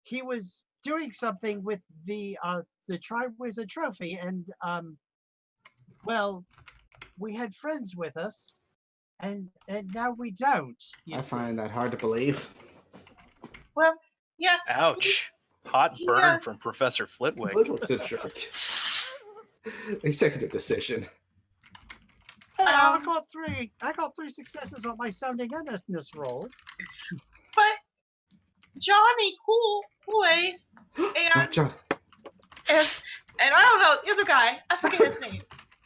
he was doing something with the Triwizard Trophy, and well, we had friends with us, and now we don't. I find that hard to believe. Well, yeah. Ouch. Hot Yeah. burn from Professor Flitwick. Flitwick's a jerk. Executive decision. Hey, I got three successes on my sounding earnestness roll. But Johnny Kool-Ace Not John. and I don't know the other guy. I forget his name.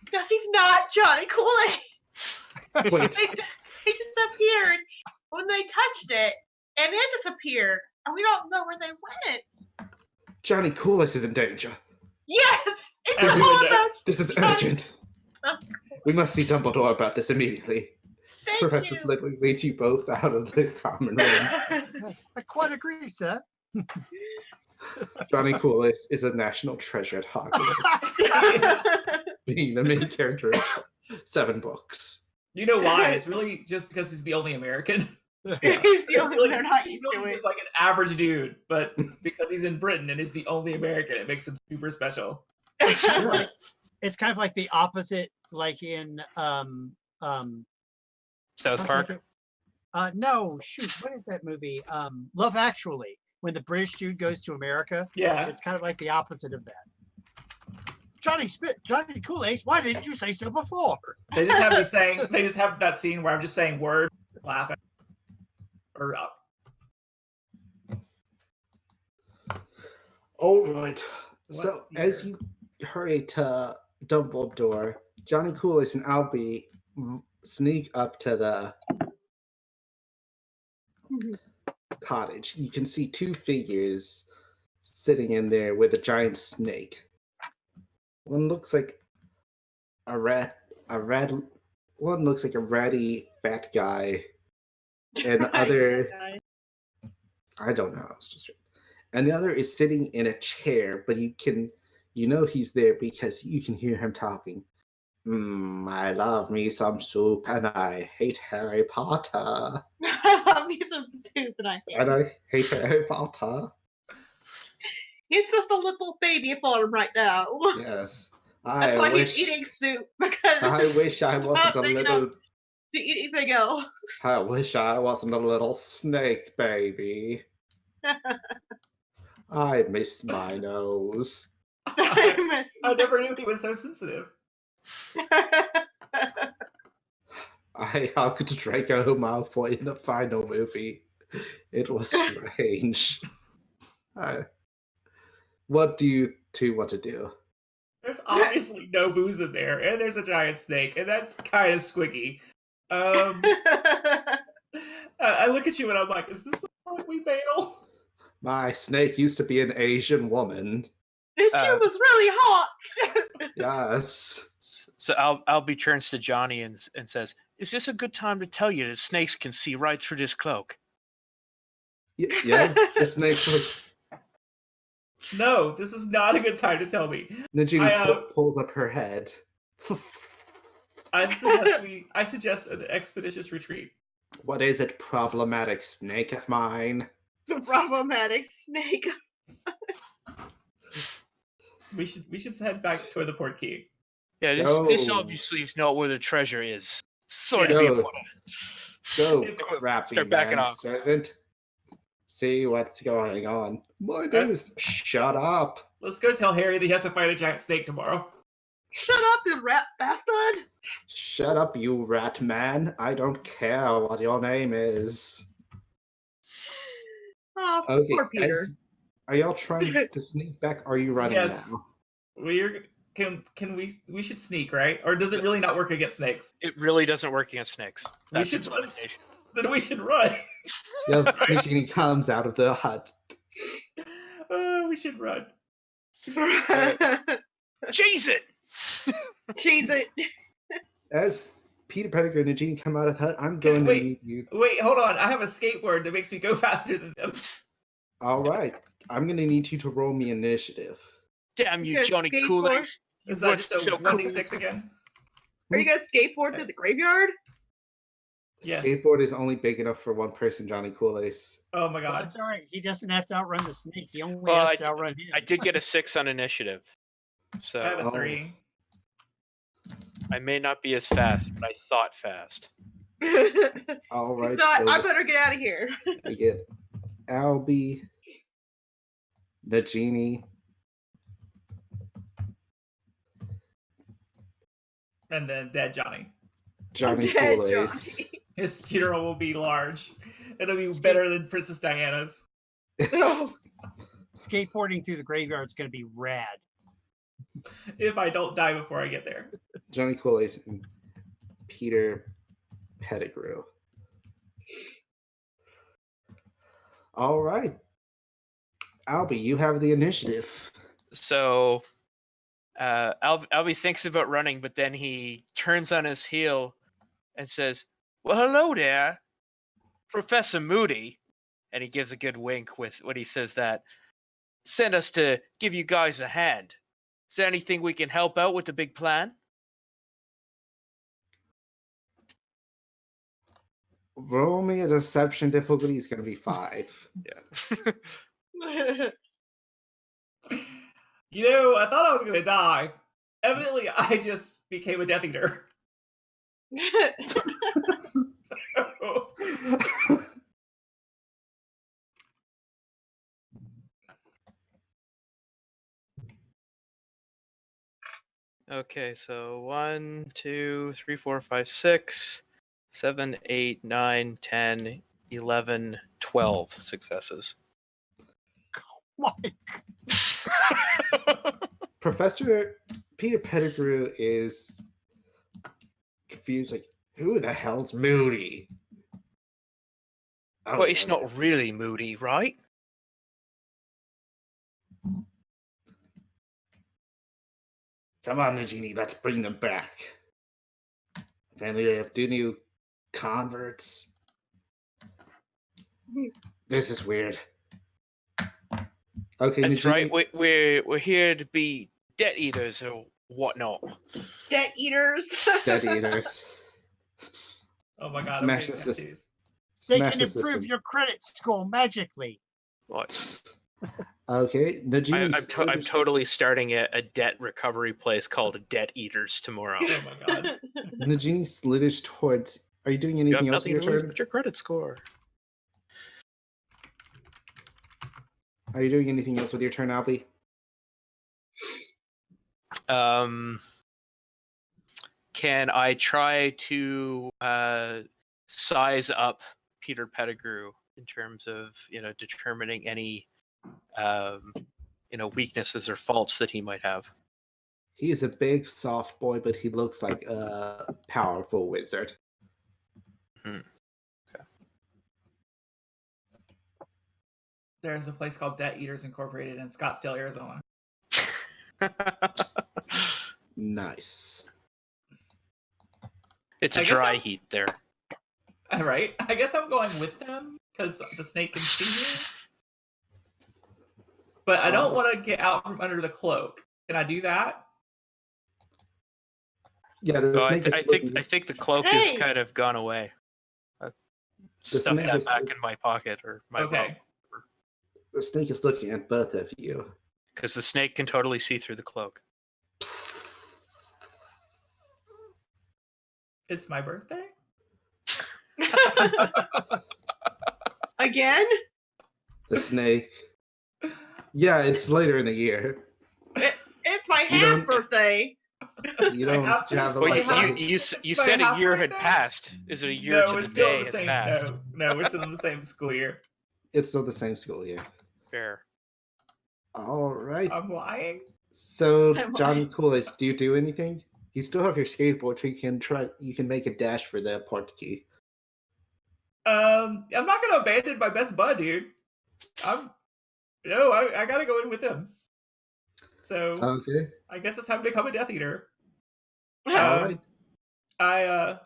Because he's not Johnny Kool-Aid. Wait, He disappeared when they touched it, and it disappeared, and we don't know where they went. Johnny Kool-Aid is in danger. Yes, it's This is- all about. This is urgent. We must see Dumbledore about this immediately. Thank Professor you. Flitwick leads you both out of the common room. I quite agree, sir. Johnny Kool-Aid is a national treasure at Hogwarts, being the main character of 7 books. You know why? It's really just because he's the only American. He's the only one they're not he's used really to it. just like an average dude, but because he's in Britain and is the only American, it makes him super special. It's kind of like the opposite, like in South what's Park. that- no, shoot, what is that movie? Love Actually, when the British dude goes to America. Yeah. It's kind of like the opposite of that. Johnny Kool-Aid, why didn't you say so before? They just have me saying. They just have that scene where I'm just saying words, laughing, or All right. So What as year? you hurry to Dumbledore, Johnny Coolidge and Albie sneak up to the cottage. You can see two figures sitting in there with a giant snake. One looks like a rat. One looks like a ratty fat guy, and the other, I don't know. It's just, and the other is sitting in a chair, but you know he's there because you can hear him talking. I love me some soup, and I hate Harry Potter. Love me some soup, and I hate Harry Potter. He's just a little baby for him right now. Yes. That's why he's eating soup, because I wish I he's wasn't not a big little. enough to eat anything else. I wish I wasn't a little snake baby. I miss my nose. I I never knew he was so sensitive. I hugged Draco Malfoy in the final movie. It was strange. What do you two want to do? There's obviously no booze in there, and there's a giant snake, and that's kind of squiggy. I look at you and I'm like, is this the part we bail? My snake used to be an Asian woman. This year was really hot. Yes. So Albie turns to Johnny and says, "Is this a good time to tell you that snakes can see right through this cloak?" Yeah, the snake was. No, this is not a good time to tell me. Nagini pulls up her head. I suggest an expeditious retreat. What is it, problematic snake of mine? The problematic snake. We should head back toward the port key. Yeah, this Go. obviously is not where the treasure is. Sorry Yeah. to be Go. important. Go, Start crappy backing off. servant. See what's going on. My name is. Shut up. Let's go tell Harry that he has to fight a giant snake tomorrow. Shut up, you rat bastard! Shut up, you rat man. I don't care what your name is. Oh, Okay, poor Peter. are y'all trying to sneak back? Or are you running Yes. now? We should sneak, right? Or does it really not work against snakes? It really doesn't work against snakes. We That's should its run. limitation. Then we should run. Yeah, Nagini comes out of the hut. We should run. Cheese it! Cheese it. As Peter Pettigrew and Nagini come out of the hut, I'm going to Wait. need you. Wait, hold on. I have a skateboard that makes me go faster than them. All right, I'm going to need you to roll me initiative. Damn you, You're Johnny skateboard? Kool-Aid. Is that just a So cool. 1d6 again? Are you guys skateboard to the graveyard? Yes. Skateboard is only big enough for one person, Johnny Kool-Aid. Oh my Well, god. that's all right. He doesn't have to outrun the snake. He only Well, has to outrun him. I did get a 6 on initiative. I have So a 3. I may not be as fast, but I thought fast. All right, Thought, so I better get out of here. we get Albie, Nagini, And then dead Johnny. Johnny I'm dead, Kool-Aid. Johnny. His funeral will be large. It'll be Skate- better than Princess Diana's. Oh, Skateboarding through the graveyard is going to be rad. If I don't die before I get there. Johnny Kool-Aid and Peter Pettigrew. All right. Albie, you have the initiative. So Albie thinks about running, but then he turns on his heel and says, "Well, hello there, Professor Moody." And he gives a good wink when he says that. "Sent us to give you guys a hand. Is there anything we can help out with the big plan?" Roll me a deception difficulty is going to be 5. Yeah. You know, I thought I was gonna die. Evidently, I just became a Death Eater. Okay, so 1, 2, 3, 4, 5, 6, 7, 8, 9, 10, 11, 12 successes. My Professor Peter Pettigrew is confused, like, who the hell's Moody? Oh, Well, it's no. not really Moody, right? Come on, Nagini, let's bring them back. Apparently they have 2 new converts. This is weird. Okay, That's right. Nagini, We're here to be Death Eaters or whatnot. Debt eaters. Dead Eaters. Oh my god, Smash I'm this. getting tattoos. They Smash can the improve system. your credit score magically. What? Okay, Nagini. I'm totally starting a debt recovery place called Debt Eaters tomorrow. Oh my god. Nagini sliddish towards. Are you doing You have anything else with nothing your to lose turn? but your credit score. Are you doing anything else with your turn, Albie? Can I try to size up Peter Pettigrew in terms of determining any weaknesses or faults that he might have? He is a big, soft boy, but he looks like a powerful wizard. There's a place called Death Eaters Incorporated in Scottsdale, Arizona. Nice. It's a I guess dry I'm- heat there. All right. I guess I'm going with them because the snake can see me. But I don't want to get out from under the cloak. Can I do that? Yeah, the So snake is I looking. think the cloak Hey! has kind of gone away. Stuff snake that is- back in my pocket or my Okay. The snake is looking at both of you. because the snake can totally see through the cloak. It's my birthday? Again? The snake. Yeah, it's later in the year. It's my You don't- half birthday. You don't half- have a Well, lot. you It's my said a half year had birthday? passed. Is it a year to we're the still day in the has same. passed? No, we're still in the same school year. It's still the same school year. Fair. All right. I'm lying. So, I'm John like- Coolidge, do you do anything? You still have your skateboard, so you can make a dash for the port key. I'm not gonna abandon my best bud, dude. I gotta go in with him. So Okay. I guess it's time to become a Death Eater. All right. I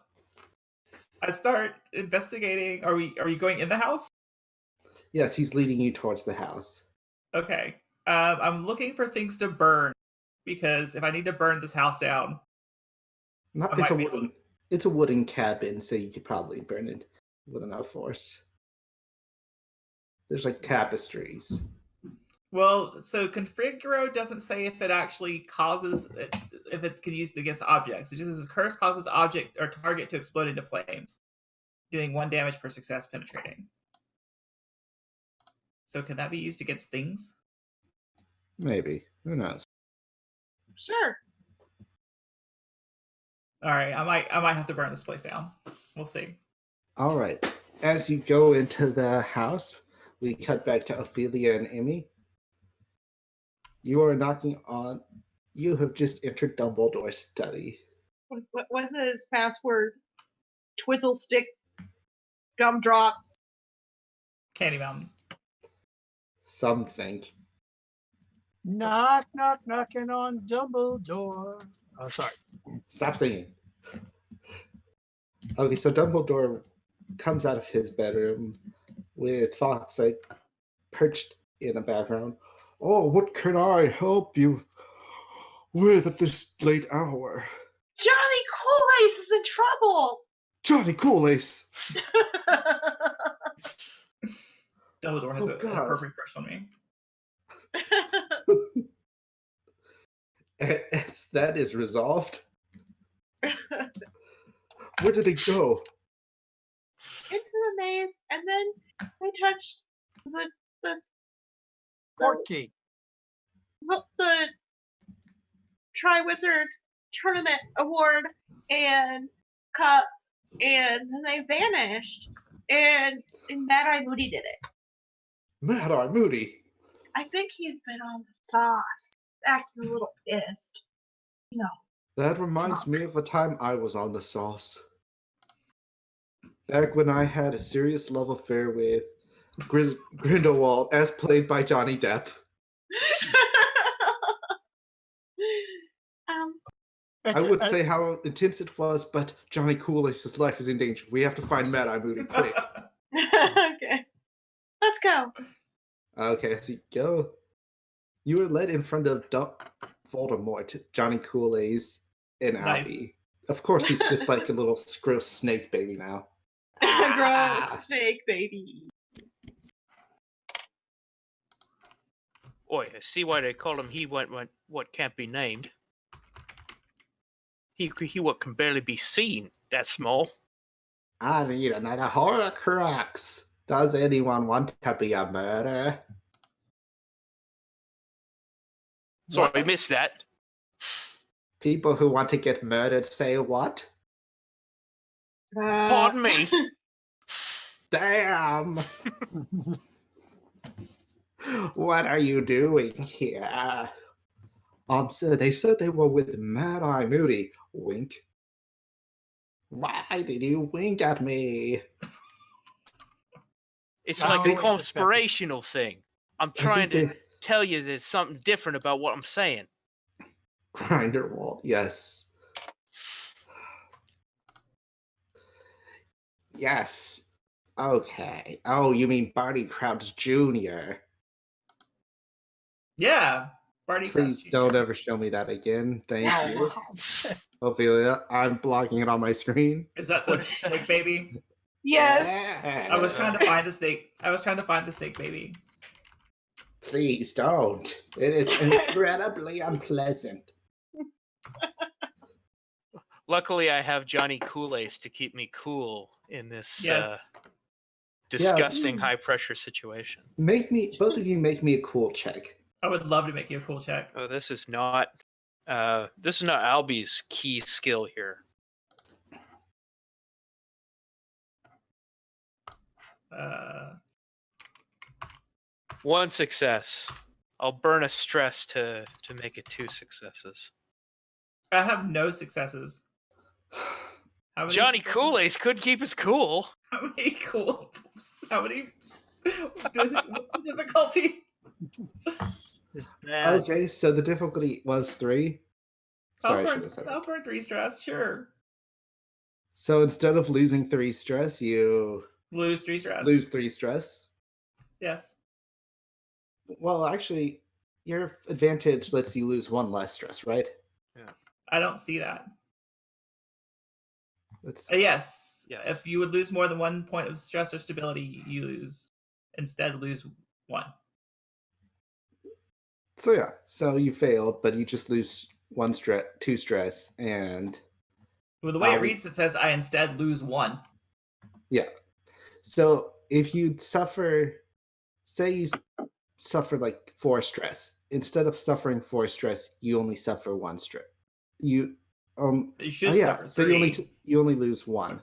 start investigating. Are you going in the house? Yes, he's leading you towards the house. Okay. I'm looking for things to burn because if I need to burn this house down, I It's a might be wooden. It's a wooden cabin, so you could probably burn it with enough force. There's like tapestries. well, so Configuro doesn't say if it actually causes if it can be used against objects. It just says curse causes object or target to explode into flames, dealing 1 damage per success penetrating. So can that be used against things? Maybe. Who knows? Sure. All right, I might have to burn this place down. We'll see. All right. As you go into the house, we cut back to Ophelia and Emmy. You are knocking on. You have just entered Dumbledore's study. What was his password? Twizzle stick gumdrops. Candy Mountain. Something. Knock, knock, knocking on Dumbledore. Oh, sorry. Stop singing. Okay, so Dumbledore comes out of his bedroom with Fox like perched in the background. Oh, what can I help you with at this late hour? Johnny Kool-Ace is in trouble. Johnny Coolace! Dumbledore has Oh, a God. perfect crush on me. As that is resolved, where did they go? Into the maze, and then they touched the Portkey. the Triwizard Tournament Award and cup, and then they vanished. And Mad Eye Moody did it. Mad Eye Moody. I think he's been on the sauce, acting a little pissed. You know. That reminds me of a time I was on the sauce. Back when I had a serious love affair with Grindelwald, as played by Johnny Depp. I would say how intense it was, but Johnny Coolace's life is in danger. We have to find Mad Eye Moody quick. Okay. Let's go. Okay, so you go. You were led in front of Voldemort, Johnny Coolace, and Nice. Albie. Of course, he's just like a little gross snake baby now. Ah! Gross snake baby. Oi, I see why they call him he what can't be named. He what can barely be seen. That small. I need another Horcrux. Does anyone want to be a murderer? Sorry, I What? missed that. People who want to get murdered say what? Pardon me. Damn! What are you doing here? Sir, they said they were with Mad Eye Moody. Wink. Why did you wink at me? It's I like a always suspected. conspirational thing. I'm trying think to tell you there's something different about what I'm saying. Grindelwald, yes. Yes. Okay. Oh, you mean Barty Crouch Jr. Yeah. Barty Crouch Please Jr. don't ever show me that again. Thank you. Oh, Ophelia, I'm blocking it on my screen. Is that the snake baby? Yes. I was trying to find the snake. I was trying to find the snake baby. Please don't. It is incredibly unpleasant. Luckily, I have Johnny Coolace to keep me cool in this Yes. disgusting high pressure situation. Both of you make me a cool check. I would love to make you a cool check. Oh, this is not Albie's key skill here. One success. I'll burn a stress to make it 2 successes. I have no successes. How many Johnny successes? Coolace could keep us cool. How many cool? How many? What's the difficulty? this is bad. Okay, so the difficulty was 3. Sorry, I should I'll have said burn, that. I'll burn 3 stress. Sure. So instead of losing 3 stress, you Lose 3 stress. lose 3 stress. Yes. Well, actually, your advantage lets you lose 1 less stress, right? I don't see that. That's Yes. Yes. If you would lose more than 1 point of stress or stability, you instead lose 1. so yeah. So you failed, but you just lose 2 stress, and Well, the way it Um, reads, it says I instead lose 1. yeah. So if you suffer, say you suffer like 4 stress, instead of suffering 4 stress, you only suffer 1 stress. You You should yeah. suffer So 3. you only lose 1.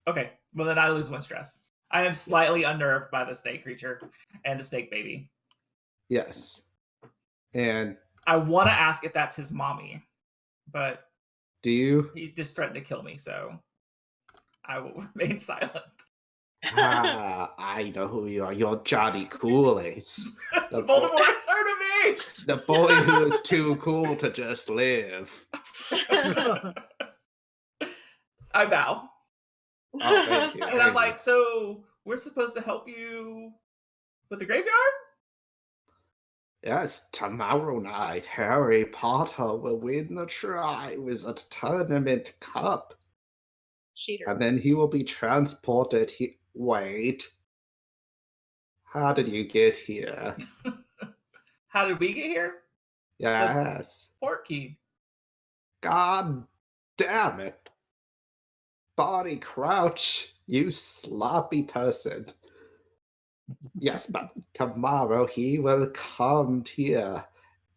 Okay. Well, then I lose 1 stress. I am slightly unnerved by the snake creature and the snake baby. Yes. And I want to ask if that's his mommy, but do you? he just threatened to kill me, so I will remain silent. I know who you are. You're Johnny Coolace. The boy- Voldemort turned me! The boy who is too cool to just live. I bow. Oh, thank you. And I'm like, so we're supposed to help you with the graveyard? Yes, tomorrow night, Harry Potter will win the Triwizard Tournament Cup. Cheater. and then he will be transported. Wait. How did you get here? How did we get here? Yes. Portkey. God damn it. Body Crouch, you sloppy person. Yes, but tomorrow he will come here,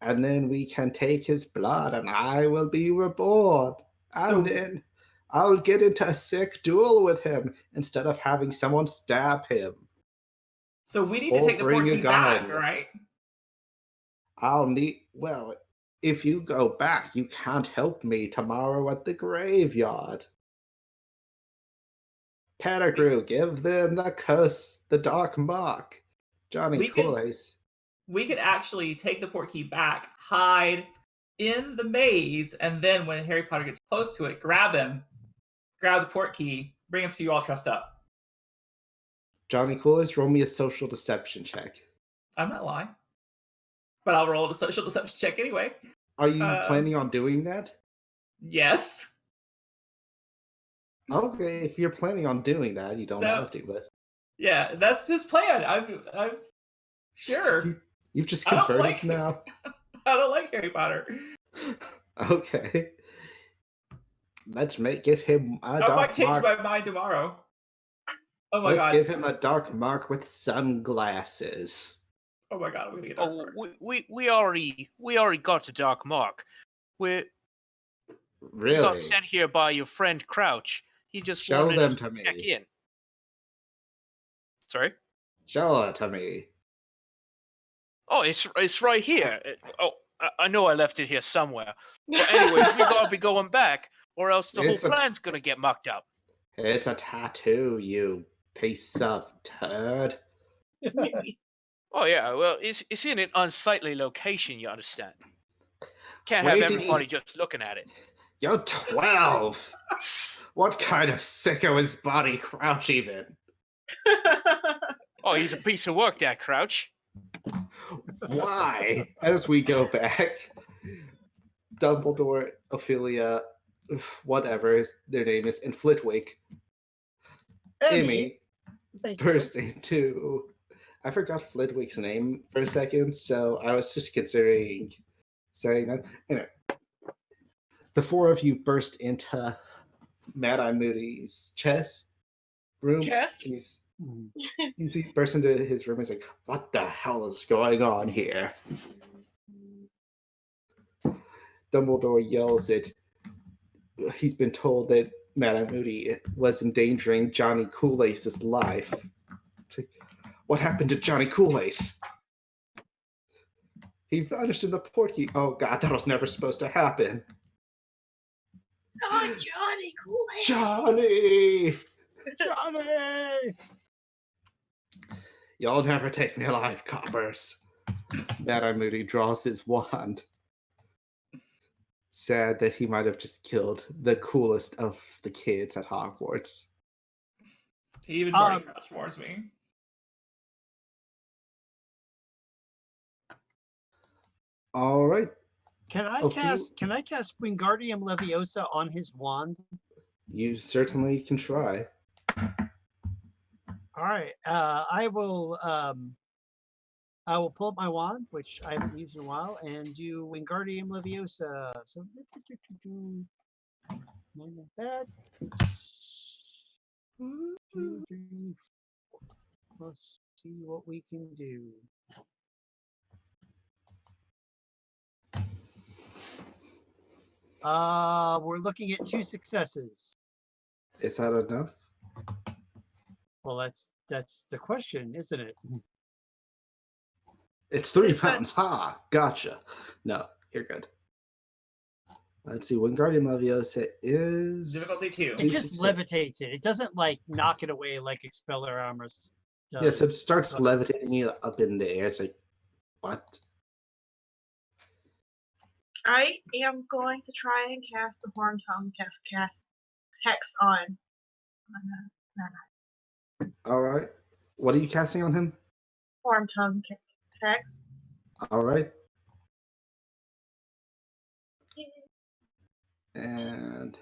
and then we can take his blood, and I will be reborn. And So- then I'll get into a sick duel with him instead of having someone stab him. So we need to Or take the bring a Portkey back, gun. right? Well, if you go back, you can't help me tomorrow at the graveyard. Pettigrew, give them the curse, the dark mark. Johnny We could- Kool-Aid. We could actually take the Portkey back, hide in the maze, and then when Harry Potter gets close to it, grab him, grab the Portkey, bring him to you all trussed up. Johnny Kool-Aid, roll me a social deception check. I'm not lying. But I'll roll a social deception check anyway. Are you planning on doing that? Yes. Okay, if you're planning on doing that, you don't No. have to, but Yeah, that's his plan. I'm sure. you've just I don't converted like it. now. I don't like Harry Potter. Okay. Give him a I dark might change mark. my mind tomorrow. Oh my Let's god. give him a dark mark with sunglasses. Oh my god, I'm gonna get dark Oh, mark. we already got the dark mark. We Really? got sent here by your friend Crouch. He just Show wanted them to to me. check in. Sorry. Show it to me. Oh, it's right here. I know I left it here somewhere. But anyways, we gotta be going back, or else the It's whole a- plan's gonna get mucked up. It's a tattoo, you piece of turd. Oh yeah, well, it's in an unsightly location. You understand? Can't Where have did everybody just looking at it. You're 12. What kind of sicko is Body Crouch even? Oh, he's a piece of work, that Crouch. Why? As we go back, Dumbledore, Ophelia, whatever their name is, and Flitwick, Emmy Thank you. burst into. I forgot Flitwick's name for a second, so I was just considering saying that. Anyway, the four of you burst into Mad Eye Moody's chest room. Chest? He bursts into his room and is like, "What the hell is going on here?" Dumbledore yells that he's been told that Madame Moody was endangering Johnny Kool-Aid's life. It's like, what happened to Johnny Kool-Aid? He vanished in the Portkey. Oh god, that was never supposed to happen. Oh, Johnny Kool-Aid. Johnny! Johnny! You'll never take me alive, coppers. Madame Moody draws his wand. Sad that he might have just killed the coolest of the kids at Hogwarts. Even Barty Crouch warns me. All right. Can I cast Wingardium Leviosa on his wand? You certainly can try. All right. I will pull up my wand, which I haven't used in a while, and do Wingardium Leviosa. So that. 2, 3, 4. Let's see what we can do. We're looking at 2 successes. Is that enough? Well, that's the question, isn't it? It's 3 Is that- pounds. Ha! Gotcha. No, you're good. Let's see. Wingardium Leviosa is Difficulty 2. It just levitates it. It doesn't like knock it away like Expelliarmus does. Yes, it starts But- levitating it up in the air. It's like, what? I am going to try and cast the Horn Tongue cast hex on. All right. What are you casting on him? Horn Tongue hex. All right. And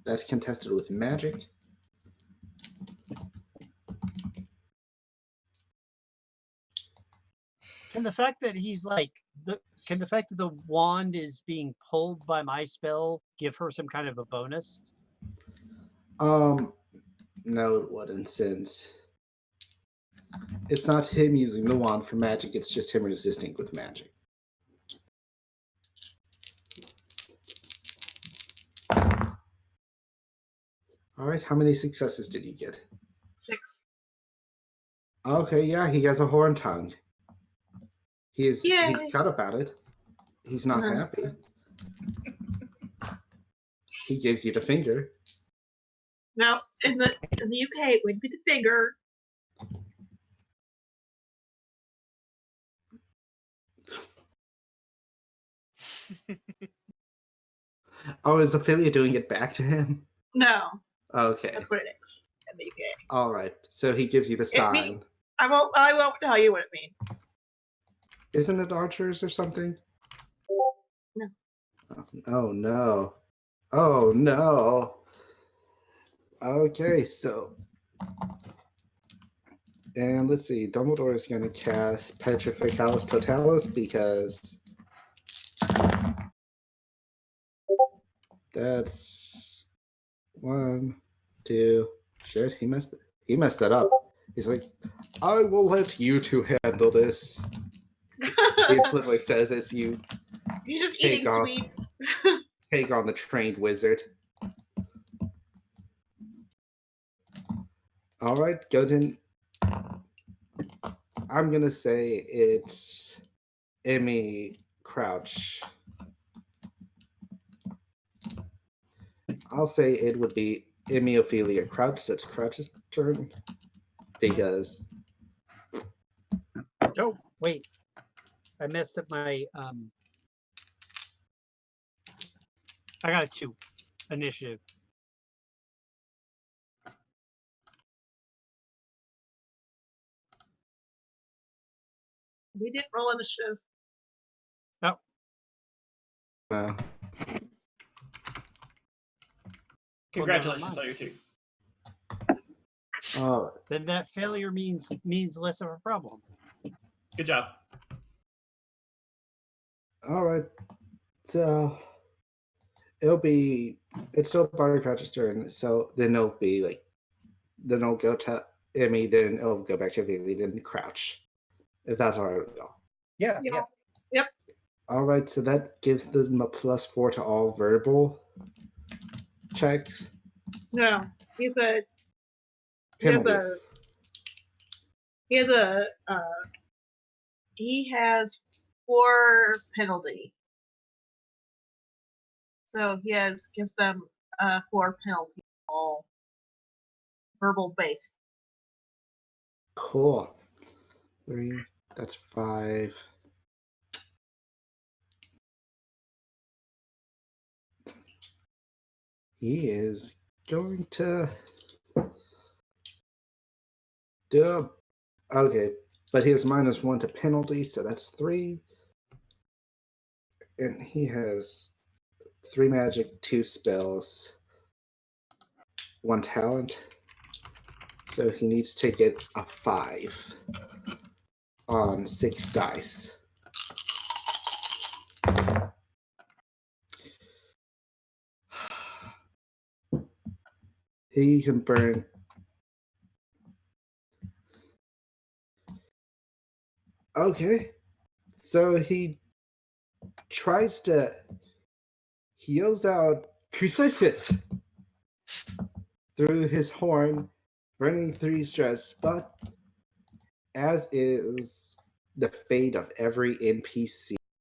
That's contested with magic. Can the fact that he's like can the fact that the wand is being pulled by my spell give her some kind of a bonus? No, it wouldn't, since it's not him using the wand for magic, it's just him resisting with magic. All right, how many successes did you get? 6. Okay, yeah, he has a horn tongue. He's Yay. cut about it. He's not Uh-huh. happy. He gives you the finger. No, in the UK, it would be the finger. Oh, is Ophelia doing it back to him? No, Okay. that's what it is in the UK. All right. So he gives you the sign. mean- I won't tell you what it means. Isn't it archers or something? No. Oh no. Oh no. Okay, so. And let's see. Dumbledore is going to cast Petrificalis Totalis because that's 1, 2. Shit, he messed that up. He's like, I will let you two handle this. He literally says as you He's just Take eating off. sweets. take on the trained wizard. All right, Godin. I'm gonna say it's Emmy Crouch. I'll say it would be Emmy Ophelia Crouch. So it's Crouch's turn because Oh, wait. I messed up my I got a 2 initiative. We didn't roll initiative. Congratulations mind. on your 2. Then that failure means less of a problem. Good job. all right. So it's still Barty Crouch's turn. So then it'll go to Emmy. Then it'll go back to Ophelia. Then Crouch. If that's all right with y'all. Yeah. Yeah. All right, so that gives them a +4 to all verbal checks. No, he has Penalty. he has 4 penalty. So gives them 4 penalty, all verbal based. Cool. 3, that's 5. He is going to do okay, but he has -1 to penalty, so that's 3. And he has 3 magic, 2 spells, 1 talent. So he needs to get a 5 on 6 dice. He can burn. Okay. So he tries to. He yells out, "Crucifix!" through his horn, burning 3 stress, but as is the fate of every NPC,